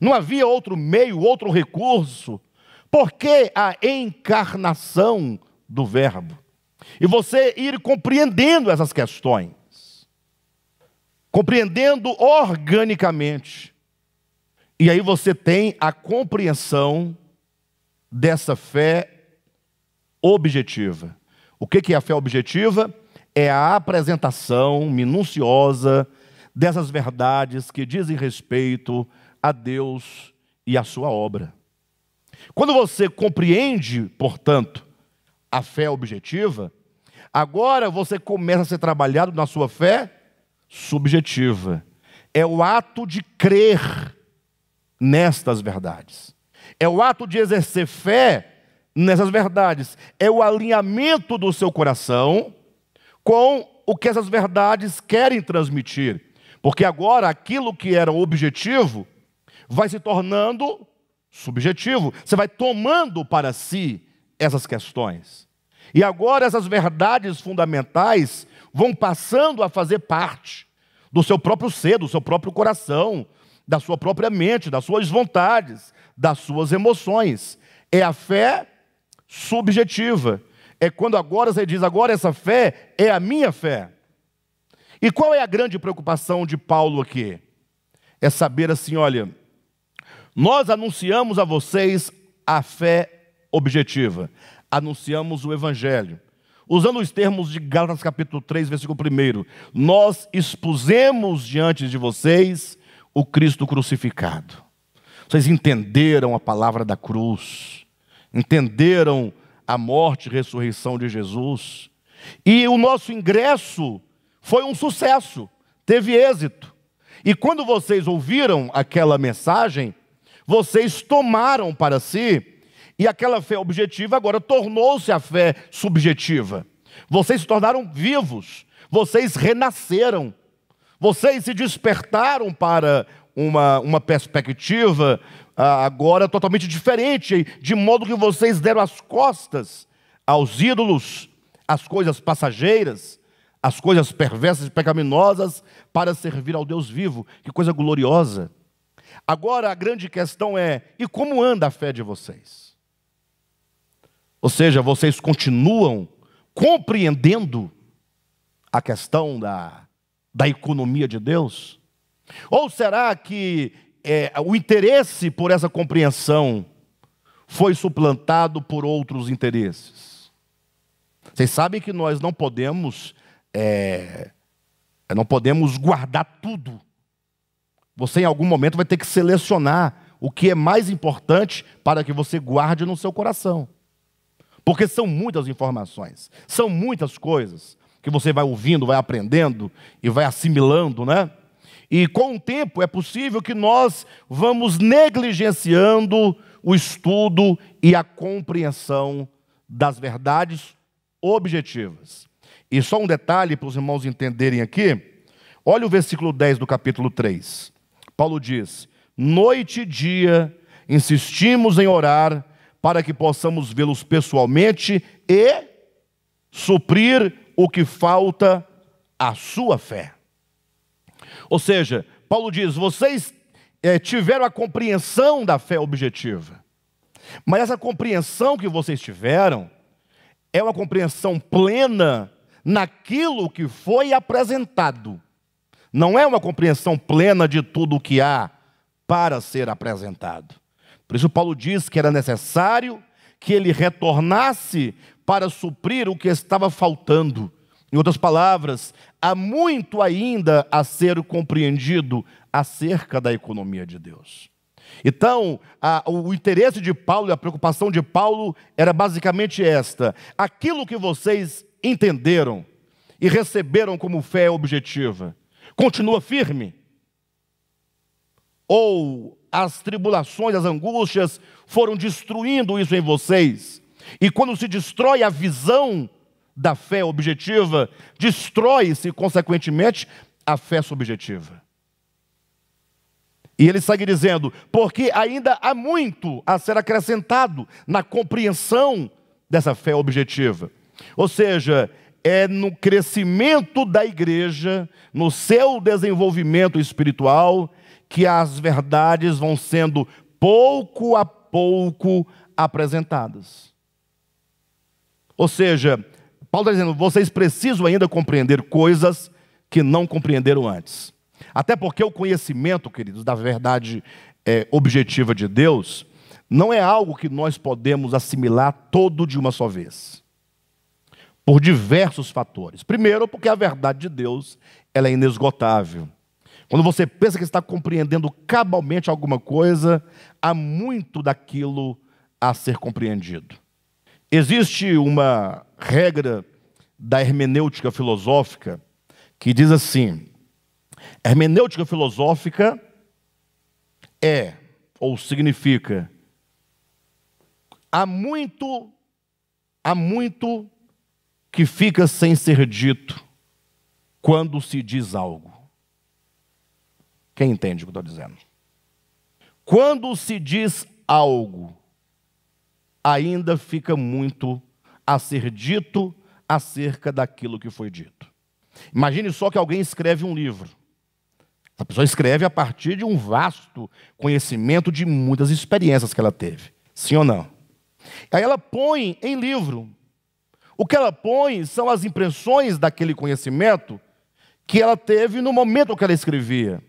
Não havia outro meio, outro recurso. Por que a encarnação do Verbo? E você ir compreendendo essas questões, compreendendo organicamente. E aí você tem a compreensão dessa fé objetiva. O que é a fé objetiva? É a apresentação minuciosa dessas verdades que dizem respeito a Deus e a sua obra. Quando você compreende, portanto, a fé objetiva, agora você começa a ser trabalhado na sua fé subjetiva. É o ato de crer nestas verdades. É o ato de exercer fé nessas verdades. É o alinhamento do seu coração com o que essas verdades querem transmitir. Porque agora aquilo que era objetivo vai se tornando subjetivo. Você vai tomando para si essas questões. E agora essas verdades fundamentais vão passando a fazer parte do seu próprio ser, do seu próprio coração, da sua própria mente, das suas vontades, das suas emoções. É a fé subjetiva. É quando agora você diz, agora essa fé é a minha fé. E qual é a grande preocupação de Paulo aqui? É saber assim, olha, nós anunciamos a vocês a fé objetiva. Anunciamos o Evangelho. Usando os termos de Gálatas capítulo 3, versículo 1. Nós expusemos diante de vocês o Cristo crucificado. Vocês entenderam a palavra da cruz. Entenderam a morte e ressurreição de Jesus. E o nosso ingresso foi um sucesso. Teve êxito. E quando vocês ouviram aquela mensagem, vocês tomaram para si, e aquela fé objetiva agora tornou-se a fé subjetiva. Vocês se tornaram vivos, vocês renasceram, vocês se despertaram para uma perspectiva agora totalmente diferente, de modo que vocês deram as costas aos ídolos, às coisas passageiras, às coisas perversas e pecaminosas, para servir ao Deus vivo. Que coisa gloriosa! Agora a grande questão é, e como anda a fé de vocês? Ou seja, vocês continuam compreendendo a questão da economia de Deus? Ou será que o interesse por essa compreensão foi suplantado por outros interesses? Vocês sabem que nós não podemos guardar tudo. Você em algum momento vai ter que selecionar o que é mais importante para que você guarde no seu coração. Porque são muitas informações, são muitas coisas que você vai ouvindo, vai aprendendo e vai assimilando, né? E com o tempo é possível que nós vamos negligenciando o estudo e a compreensão das verdades objetivas. E só um detalhe para os irmãos entenderem aqui. Olha o versículo 10 do capítulo 3. Paulo diz: noite e dia insistimos em orar para que possamos vê-los pessoalmente e suprir o que falta à sua fé. Ou seja, Paulo diz: vocês tiveram a compreensão da fé objetiva. Mas essa compreensão que vocês tiveram é uma compreensão plena naquilo que foi apresentado. Não é uma compreensão plena de tudo o que há para ser apresentado. Por isso Paulo diz que era necessário que ele retornasse para suprir o que estava faltando. Em outras palavras, há muito ainda a ser compreendido acerca da economia de Deus. Então, o interesse de Paulo e a preocupação de Paulo era basicamente esta: aquilo que vocês entenderam e receberam como fé objetiva, continua firme? Ou as tribulações, as angústias foram destruindo isso em vocês? E quando se destrói a visão da fé objetiva, destrói-se, consequentemente, a fé subjetiva. E ele segue dizendo: porque ainda há muito a ser acrescentado na compreensão dessa fé objetiva. Ou seja, é no crescimento da igreja, no seu desenvolvimento espiritual, que as verdades vão sendo pouco a pouco apresentadas. Ou seja, Paulo está dizendo: vocês precisam ainda compreender coisas que não compreenderam antes. Até porque o conhecimento, queridos, da verdade objetiva de Deus, não é algo que nós podemos assimilar todo de uma só vez. Por diversos fatores. Primeiro, porque a verdade de Deus, ela é inesgotável. Quando você pensa que está compreendendo cabalmente alguma coisa, há muito daquilo a ser compreendido. Existe uma regra da hermenêutica filosófica que diz assim: hermenêutica filosófica ou significa, há muito que fica sem ser dito quando se diz algo. Quem entende o que eu estou dizendo? Quando se diz algo, ainda fica muito a ser dito acerca daquilo que foi dito. Imagine só que alguém escreve um livro. A pessoa escreve a partir de um vasto conhecimento de muitas experiências que ela teve. Sim ou não? Aí ela põe em livro. O que ela põe são as impressões daquele conhecimento que ela teve no momento que ela escrevia.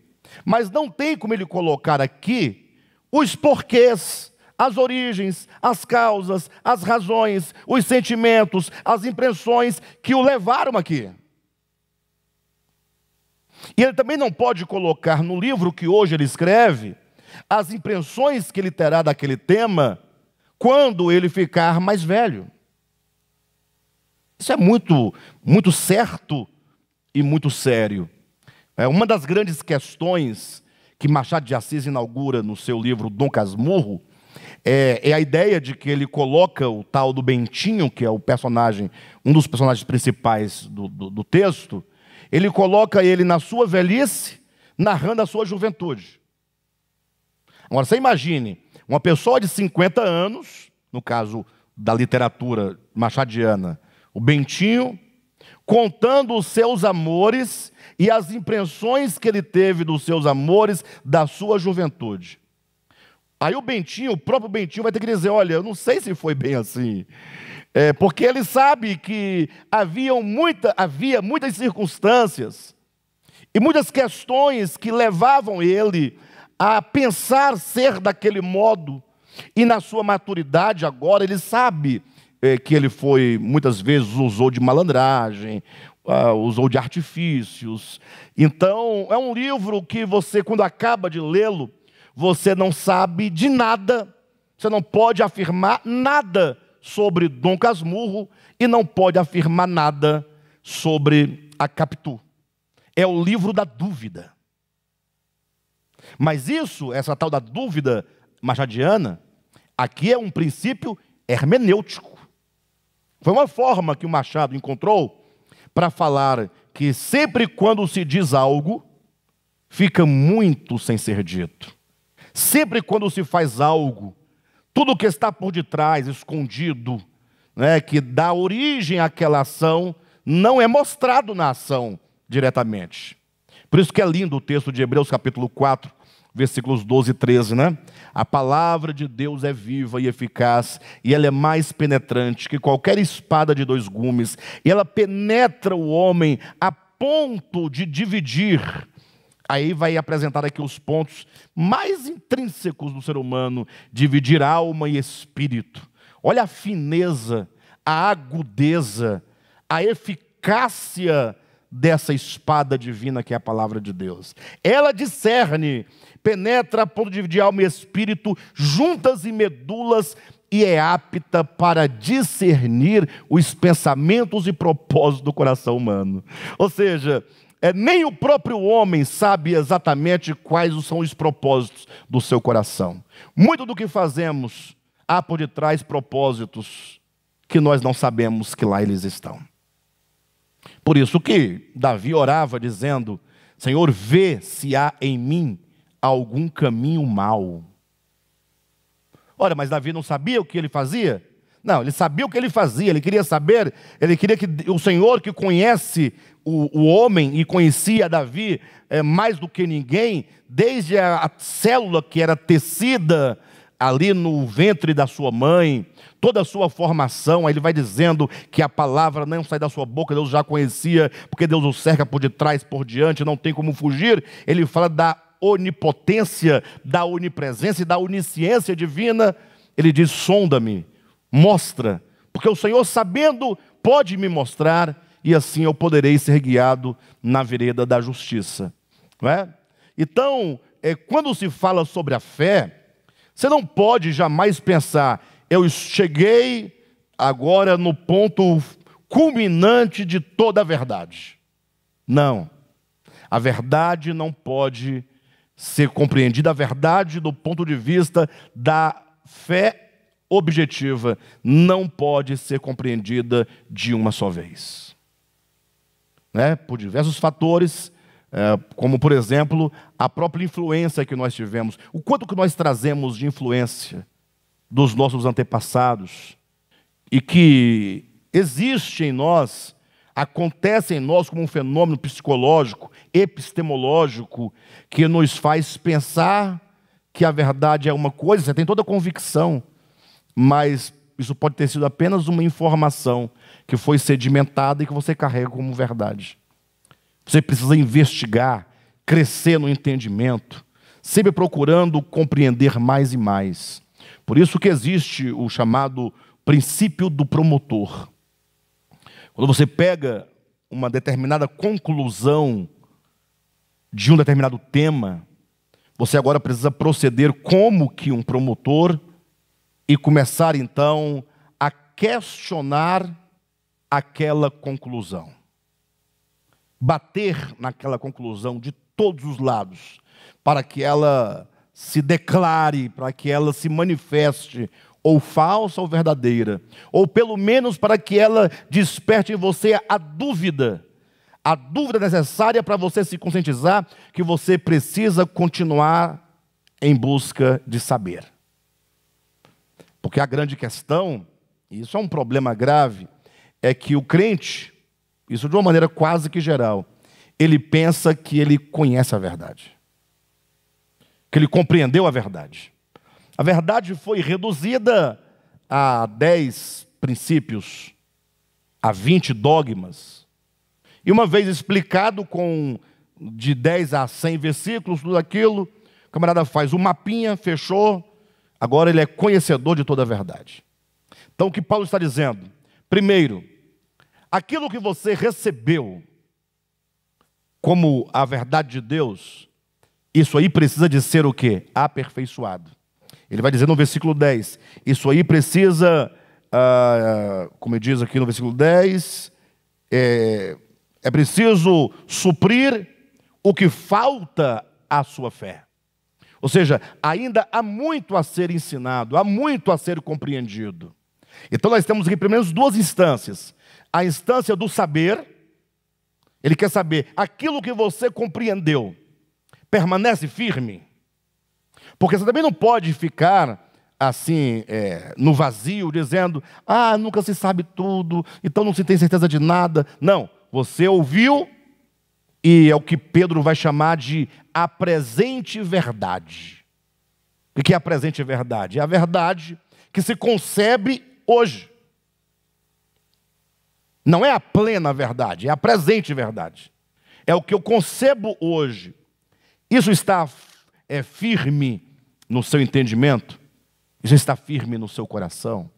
Mas não tem como ele colocar aqui os porquês, as origens, as causas, as razões, os sentimentos, as impressões que o levaram aqui. E ele também não pode colocar no livro que hoje ele escreve as impressões que ele terá daquele tema quando ele ficar mais velho. Isso é muito certo e muito sério. Uma das grandes questões que Machado de Assis inaugura no seu livro Dom Casmurro é a ideia de que ele coloca o tal do Bentinho, que é o personagem, um dos personagens principais do texto, ele coloca ele na sua velhice, narrando a sua juventude. Agora, você imagine, uma pessoa de 50 anos, no caso da literatura machadiana, o Bentinho, contando os seus amores e as impressões que ele teve dos seus amores da sua juventude. Aí o próprio Bentinho vai ter que dizer: olha, eu não sei se foi bem assim. Porque ele sabe que havia muitas circunstâncias e muitas questões que levavam ele a pensar ser daquele modo. E na sua maturidade agora, ele sabe que ele muitas vezes usou de malandragem, usou de artifícios. Então, é um livro que você, quando acaba de lê-lo, você não sabe de nada, você não pode afirmar nada sobre Dom Casmurro e não pode afirmar nada sobre a Capitu. É o livro da dúvida. Mas essa tal da dúvida machadiana, aqui é um princípio hermenêutico. Foi uma forma que o Machado encontrou para falar que sempre quando se diz algo, fica muito sem ser dito. Sempre quando se faz algo, tudo que está por detrás, escondido, né, que dá origem àquela ação, não é mostrado na ação diretamente. Por isso que é lindo o texto de Hebreus capítulo 4, versículos 12 e 13, né? A palavra de Deus é viva e eficaz, e ela é mais penetrante que qualquer espada de dois gumes, e ela penetra o homem a ponto de dividir. Aí vai apresentar aqui os pontos mais intrínsecos do ser humano, dividir alma e espírito. Olha a fineza, a agudeza, a eficácia dessa espada divina que é a palavra de Deus. Ela discerne, penetra a ponto de dividir alma e espírito, juntas e medulas, e é apta para discernir os pensamentos e propósitos do coração humano. Ou seja, nem o próprio homem sabe exatamente quais são os propósitos do seu coração. Muito do que fazemos há por detrás propósitos que nós não sabemos que lá eles estão. Por isso que Davi orava dizendo: Senhor, vê se há em mim algum caminho mau. Ora, mas Davi não sabia o que ele fazia? Não, ele sabia o que ele fazia, ele queria saber, ele queria que o Senhor, que conhece o homem e conhecia Davi mais do que ninguém, desde a célula que era tecida ali no ventre da sua mãe, toda a sua formação. Aí ele vai dizendo que a palavra não sai da sua boca, Deus já conhecia, porque Deus o cerca por detrás, por diante, não tem como fugir. Ele fala da onipotência, da onipresença e da onisciência divina. Ele diz: sonda-me, mostra, porque o Senhor, sabendo, pode me mostrar, e assim eu poderei ser guiado na vereda da justiça. Não é? Então, quando se fala sobre a fé, você não pode jamais pensar: eu cheguei agora no ponto culminante de toda a verdade. Não. A verdade não pode ser compreendida, a verdade do ponto de vista da fé objetiva não pode ser compreendida de uma só vez. Né? Por diversos fatores, como por exemplo, a própria influência que nós tivemos, o quanto que nós trazemos de influência dos nossos antepassados, e que existe em nós, acontece em nós como um fenômeno psicológico, epistemológico, que nos faz pensar que a verdade é uma coisa, você tem toda a convicção, mas isso pode ter sido apenas uma informação que foi sedimentada e que você carrega como verdade. Você precisa investigar, crescer no entendimento, sempre procurando compreender mais e mais. Por isso que existe o chamado princípio do promotor. Quando você pega uma determinada conclusão de um determinado tema, você agora precisa proceder como que um promotor e começar então a questionar aquela conclusão. Bater naquela conclusão de todos os lados, para que ela se declare, para que ela se manifeste, ou falsa ou verdadeira, ou pelo menos para que ela desperte em você a dúvida necessária para você se conscientizar que você precisa continuar em busca de saber. Porque a grande questão, e isso é um problema grave, é que o crente, isso de uma maneira quase que geral, ele pensa que ele conhece a verdade, que ele compreendeu a verdade. A verdade foi reduzida a 10 princípios, a 20 dogmas. E uma vez explicado com de 10 a 100 versículos, tudo aquilo, o camarada faz um mapinha, fechou, agora ele é conhecedor de toda a verdade. Então o que Paulo está dizendo? Primeiro, aquilo que você recebeu como a verdade de Deus, isso aí precisa de ser o quê? Aperfeiçoado. Ele vai dizer no versículo 10, isso aí precisa, como ele diz aqui no versículo 10, é preciso suprir o que falta à sua fé. Ou seja, ainda há muito a ser ensinado, há muito a ser compreendido. Então nós temos aqui pelo menos duas instâncias. A instância do saber, ele quer saber, aquilo que você compreendeu, permanece firme? Porque você também não pode ficar assim, no vazio, dizendo, nunca se sabe tudo, então não se tem certeza de nada. Não, você ouviu, e é o que Pedro vai chamar de a presente verdade. O que é a presente verdade? É a verdade que se concebe hoje. Não é a plena verdade, é a presente verdade. É o que eu concebo hoje. Isso está firme no seu entendimento? Isso está firme no seu coração?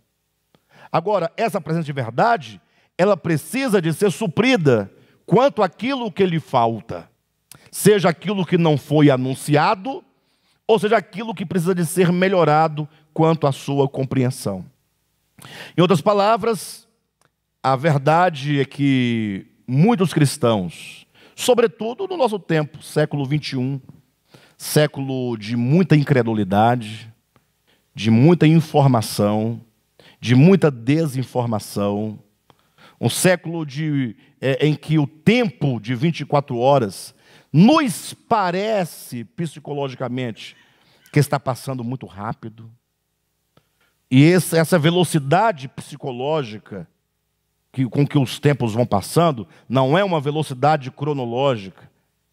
Agora, essa presente verdade, ela precisa de ser suprida quanto àquilo que lhe falta. Seja aquilo que não foi anunciado, ou seja aquilo que precisa de ser melhorado quanto à sua compreensão. Em outras palavras, a verdade é que muitos cristãos, sobretudo no nosso tempo, século 21, século de muita incredulidade, de muita informação, de muita desinformação, um século em que o tempo de 24 horas nos parece, psicologicamente, que está passando muito rápido. E essa velocidade psicológica com que os tempos vão passando, não é uma velocidade cronológica,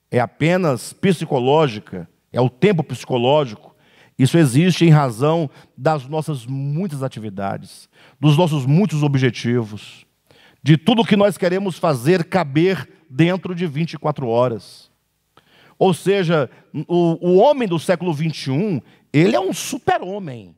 é apenas psicológica, é o tempo psicológico. Isso existe em razão das nossas muitas atividades, dos nossos muitos objetivos, de tudo que nós queremos fazer caber dentro de 24 horas. Ou seja, o homem do século 21, ele é um super-homem,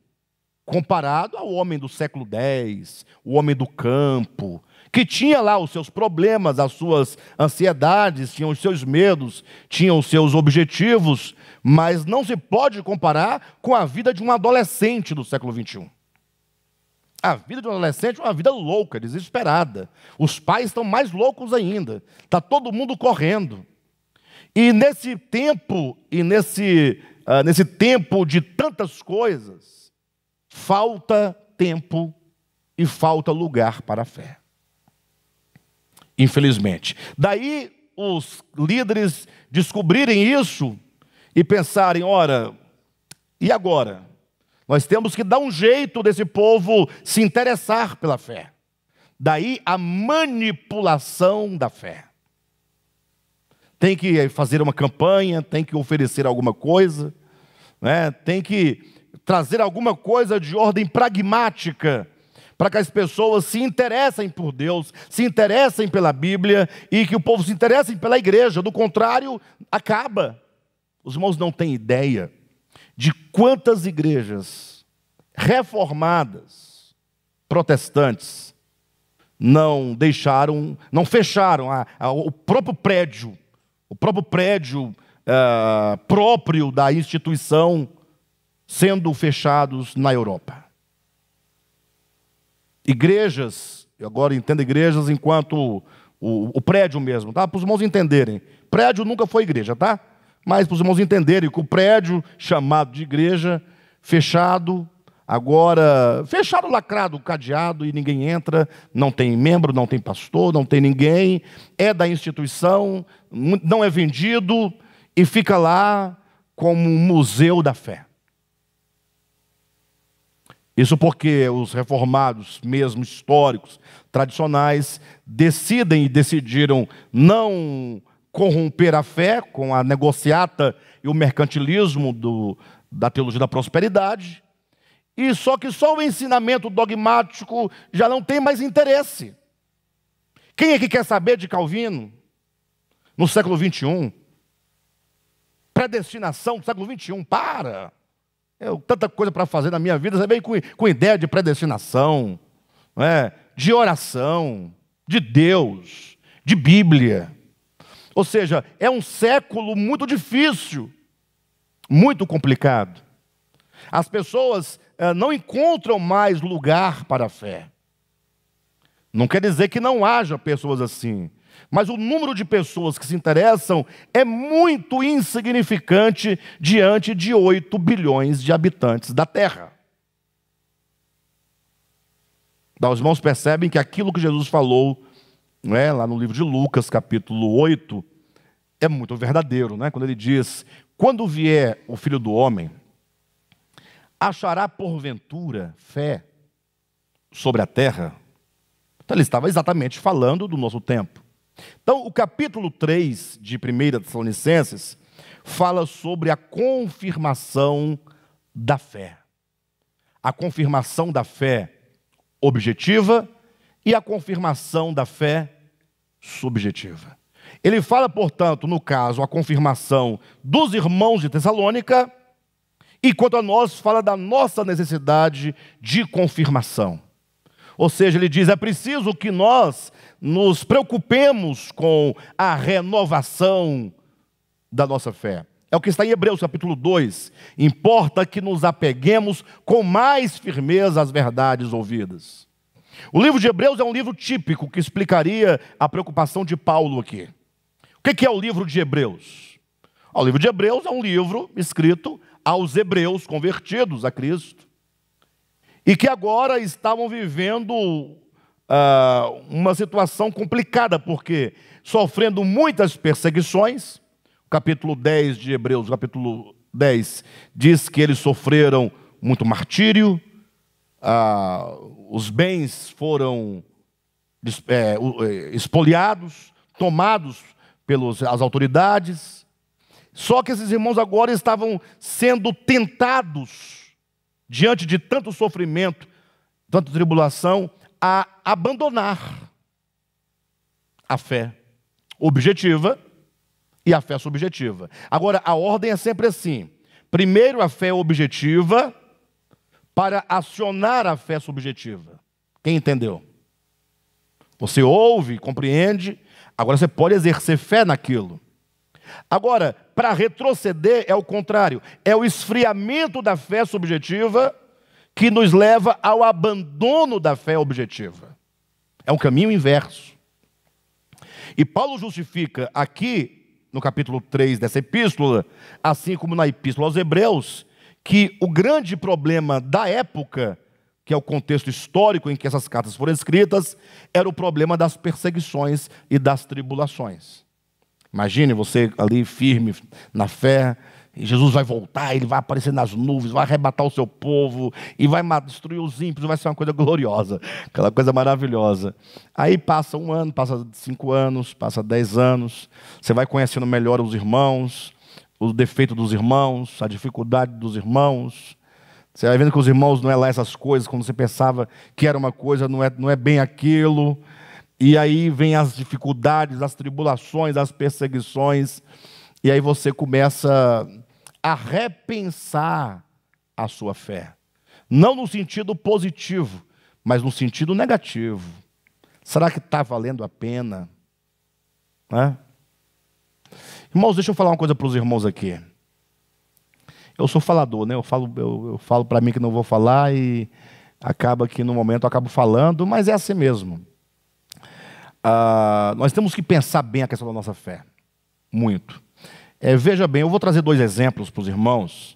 comparado ao homem do século 10, o homem do campo, que tinha lá os seus problemas, as suas ansiedades, tinha os seus medos, tinha os seus objetivos, mas não se pode comparar com a vida de um adolescente do século 21. A vida de um adolescente é uma vida louca, desesperada. Os pais estão mais loucos ainda. Está todo mundo correndo. E nesse tempo, nesse tempo de tantas coisas, falta tempo e falta lugar para a fé. Infelizmente. Daí os líderes descobrirem isso e pensarem, ora, e agora? Nós temos que dar um jeito desse povo se interessar pela fé. Daí a manipulação da fé. Tem que fazer uma campanha, tem que oferecer alguma coisa, né? Tem que trazer alguma coisa de ordem pragmática, para que as pessoas se interessem por Deus, se interessem pela Bíblia, e que o povo se interesse pela igreja. Do contrário, acaba. Os irmãos não têm ideia de quantas igrejas reformadas, protestantes, não fecharam o próprio prédio próprio da instituição, sendo fechados na Europa. Igrejas, agora entenda igrejas enquanto o prédio mesmo, tá? Para os irmãos entenderem. Prédio nunca foi igreja, tá? Mas para os irmãos entenderem que o prédio chamado de igreja, fechado, agora, fechado, lacrado, cadeado, e ninguém entra, não tem membro, não tem pastor, não tem ninguém, é da instituição, não é vendido, e fica lá como um museu da fé. Isso porque os reformados, mesmo históricos, tradicionais, decidiram não corromper a fé com a negociata e o mercantilismo da teologia da prosperidade, e só o ensinamento dogmático já não tem mais interesse. Quem é que quer saber de Calvino no século 21? Predestinação do século 21, para! Tanta coisa para fazer na minha vida, você vem com ideia de predestinação, de oração, de Deus, de Bíblia. Ou seja, é um século muito difícil, muito complicado. As pessoas não encontram mais lugar para a fé. Não quer dizer que não haja pessoas assim, mas o número de pessoas que se interessam é muito insignificante diante de 8 bilhões de habitantes da Terra. Os irmãos percebem que aquilo que Jesus falou, não é, lá no livro de Lucas, capítulo 8, é muito verdadeiro, né? Quando ele diz: quando vier o Filho do Homem, achará porventura fé sobre a terra? Então ele estava exatamente falando do nosso tempo. Então o capítulo 3 de 1 Tessalonicenses fala sobre a confirmação da fé. A confirmação da fé objetiva e a confirmação da fé subjetiva. Ele fala, portanto, no caso, a confirmação dos irmãos de Tessalônica, e quanto a nós, fala da nossa necessidade de confirmação. Ou seja, ele diz: é preciso que nós nos preocupemos com a renovação da nossa fé. É o que está em Hebreus capítulo 2. Importa que nos apeguemos com mais firmeza às verdades ouvidas. O livro de Hebreus é um livro típico que explicaria a preocupação de Paulo aqui. O que é o livro de Hebreus? O livro de Hebreus é um livro escrito aos hebreus convertidos a Cristo e que agora estavam vivendo uma situação complicada, porque sofrendo muitas perseguições. O capítulo 10 de Hebreus, capítulo 10, diz que eles sofreram muito martírio, os bens foram espoliados, tomados pelas autoridades. Só que esses irmãos agora estavam sendo tentados, diante de tanto sofrimento, tanta tribulação, a abandonar a fé objetiva e a fé subjetiva. Agora, a ordem é sempre assim: primeiro a fé objetiva, para acionar a fé subjetiva. Quem entendeu? Você ouve, compreende, agora você pode exercer fé naquilo. Agora, para retroceder é o contrário, é o esfriamento da fé subjetiva que nos leva ao abandono da fé objetiva. É um caminho inverso. E Paulo justifica aqui, no capítulo 3 dessa epístola, assim como na epístola aos Hebreus, que o grande problema da época, que é o contexto histórico em que essas cartas foram escritas, era o problema das perseguições e das tribulações. Imagine você ali firme na fé, e Jesus vai voltar, ele vai aparecer nas nuvens, vai arrebatar o seu povo, e vai destruir os ímpios, vai ser uma coisa gloriosa, aquela coisa maravilhosa. Aí passa 1 ano, passa 5 anos, passa 10 anos, você vai conhecendo melhor os irmãos, o defeito dos irmãos, a dificuldade dos irmãos. Você vai vendo que os irmãos não é lá essas coisas, quando você pensava que era uma coisa, não é bem aquilo. E aí vem as dificuldades, as tribulações, as perseguições. E aí você começa a repensar a sua fé. Não no sentido positivo, mas no sentido negativo. Será que está valendo a pena? Irmãos, deixa eu falar uma coisa para os irmãos aqui. Eu sou falador, né? Eu falo para mim que não vou falar e acaba que no momento eu acabo falando, mas é assim mesmo. Nós temos que pensar bem a questão da nossa fé. Muito. Veja bem, eu vou trazer 2 exemplos para os irmãos.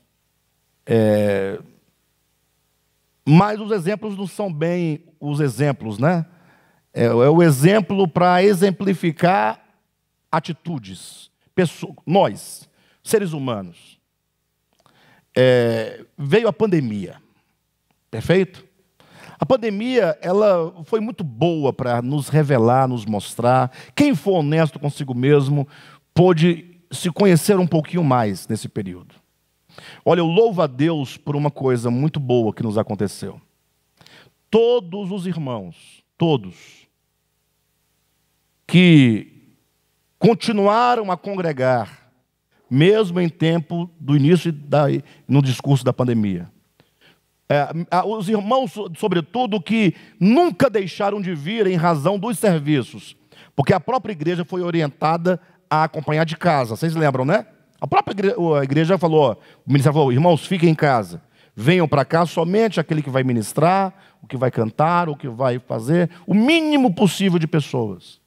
Mas os exemplos não são bem os exemplos, né? É o exemplo para exemplificar atitudes. Nós, seres humanos. Veio a pandemia, perfeito? A pandemia, ela foi muito boa para nos revelar, nos mostrar. Quem for honesto consigo mesmo, pôde se conhecer um pouquinho mais nesse período. Olha, eu louvo a Deus por uma coisa muito boa que nos aconteceu. Todos os irmãos, todos, que continuaram a congregar, mesmo em tempo do início no discurso da pandemia. Os irmãos, sobretudo, que nunca deixaram de vir em razão dos serviços, porque a própria igreja foi orientada a acompanhar de casa. Vocês lembram, né? A própria igreja falou, o ministério falou: irmãos, fiquem em casa, venham para cá somente aquele que vai ministrar, o que vai cantar, o que vai fazer, o mínimo possível de pessoas.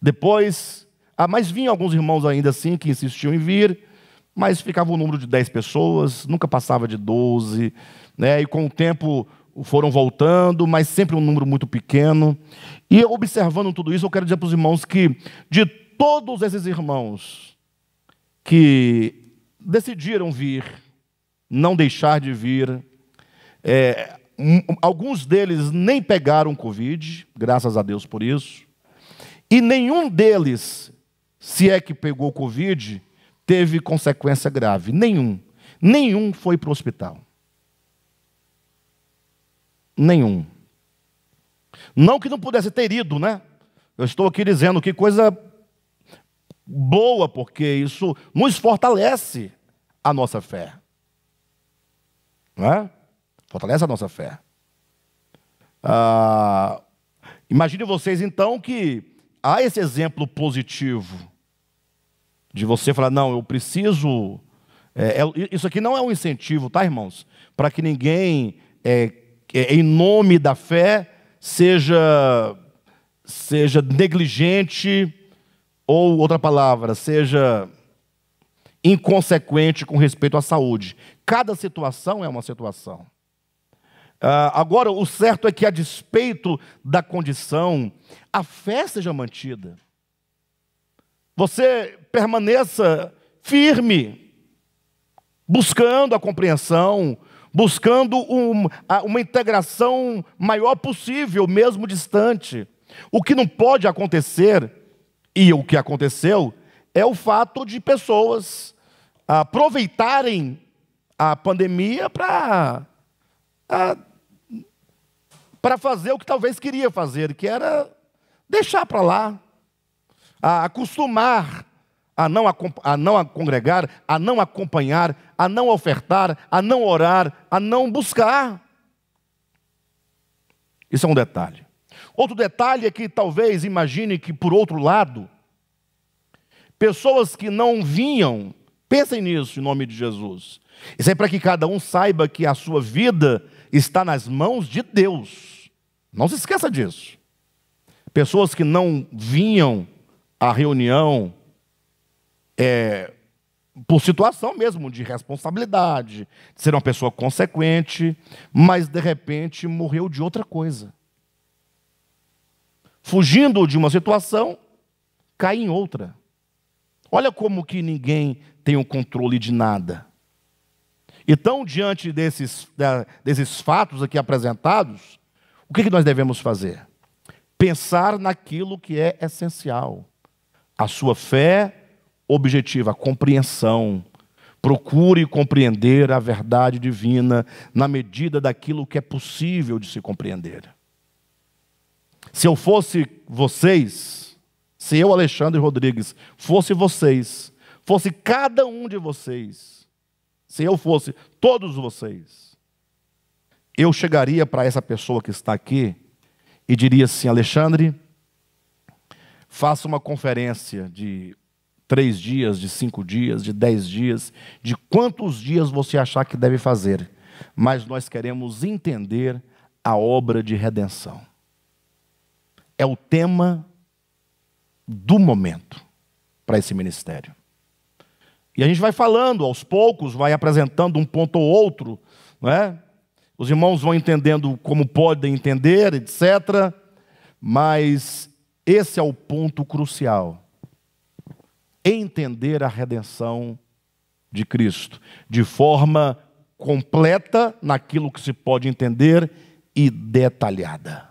Depois, mas vinham alguns irmãos ainda assim que insistiam em vir, mas ficava o número de 10 pessoas, nunca passava de 12, né? E com o tempo foram voltando, mas sempre um número muito pequeno. E observando tudo isso, eu quero dizer para os irmãos que de todos esses irmãos que decidiram vir, não deixar de vir, alguns deles nem pegaram Covid, graças a Deus por isso, e nenhum deles, se é que pegou Covid, teve consequência grave. Nenhum foi para o hospital. Nenhum. Não que não pudesse ter ido, né? Eu estou aqui dizendo que coisa boa, porque isso nos fortalece a nossa fé. Não é? Fortalece a nossa fé. Imagine vocês, então, que há esse exemplo positivo de você falar, não, eu preciso... isso aqui não é um incentivo, tá, irmãos? Para que ninguém, em nome da fé, seja negligente, ou, outra palavra, seja inconsequente com respeito à saúde. Cada situação é uma situação. Agora, o certo é que, a despeito da condição, a fé seja mantida. Você permaneça firme, buscando a compreensão, buscando uma integração maior possível, mesmo distante. O que não pode acontecer, e o que aconteceu, é o fato de pessoas aproveitarem a pandemia para fazer o que talvez queria fazer, que era deixar para lá, acostumar a não congregar, a não acompanhar, a não ofertar, a não orar, a não buscar. Isso é um detalhe. Outro detalhe é que talvez imagine que, por outro lado, pessoas que não vinham, pensem nisso em nome de Jesus. Isso é para que cada um saiba que a sua vida está nas mãos de Deus. Não se esqueça disso. Pessoas que não vinham à reunião por situação mesmo de responsabilidade, de ser uma pessoa consequente, mas de repente morreu de outra coisa. Fugindo de uma situação, cai em outra. Olha como que ninguém tem o controle de nada. Então, diante desses fatos aqui apresentados, o que nós devemos fazer? Pensar naquilo que é essencial. A sua fé objetiva, a compreensão. Procure compreender a verdade divina na medida daquilo que é possível de se compreender. Se eu fosse vocês, se eu, Alexandre Rodrigues, fosse vocês, fosse cada um de vocês, se eu fosse todos vocês, eu chegaria para essa pessoa que está aqui e diria assim: Alexandre, faça uma conferência de 3 dias, de 5 dias, de 10 dias, de quantos dias você achar que deve fazer, mas nós queremos entender a obra de redenção. É o tema do momento para esse ministério. E a gente vai falando aos poucos, vai apresentando um ponto ou outro, não é? Os irmãos vão entendendo como podem entender, etc. Mas esse é o ponto crucial. Entender a redenção de Cristo de forma completa naquilo que se pode entender e detalhada.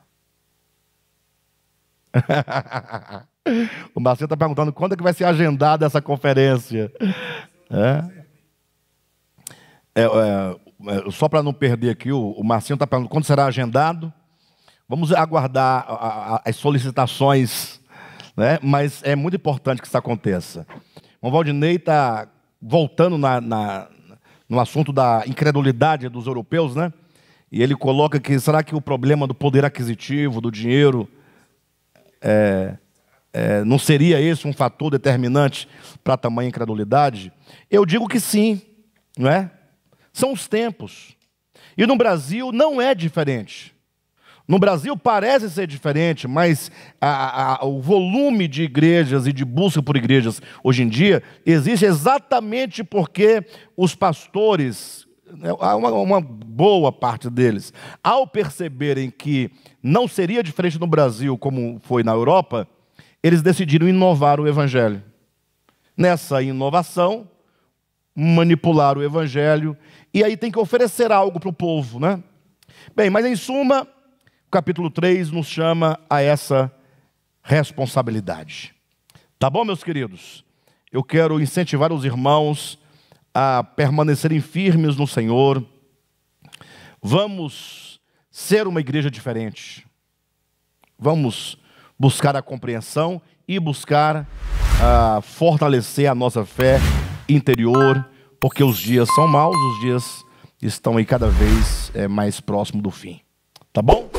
O Marcinho está perguntando quando é que vai ser agendada essa conferência. Só para não perder aqui, o Marcinho está perguntando quando será agendado. Vamos aguardar as solicitações, né? Mas é muito importante que isso aconteça. O Valdinei está voltando no assunto da incredulidade dos europeus, né? E ele coloca que será que o problema do poder aquisitivo, do dinheiro, não seria esse um fator determinante para a tamanha incredulidade? Eu digo que sim, não é? São os tempos. E no Brasil não é diferente. No Brasil parece ser diferente, mas o volume de igrejas e de busca por igrejas hoje em dia existe exatamente porque os pastores uma boa parte deles, ao perceberem que não seria diferente no Brasil como foi na Europa, eles decidiram inovar o Evangelho. Nessa inovação, manipular o Evangelho, e aí tem que oferecer algo para o povo, né? Bem, mas em suma, o capítulo 3 nos chama a essa responsabilidade. Tá bom, meus queridos? Eu quero incentivar os irmãos a permanecerem firmes no Senhor. Vamos ser uma igreja diferente. Vamos buscar a compreensão e buscar fortalecer a nossa fé interior, porque os dias são maus, os dias estão aí cada vez mais próximo do fim. Tá bom?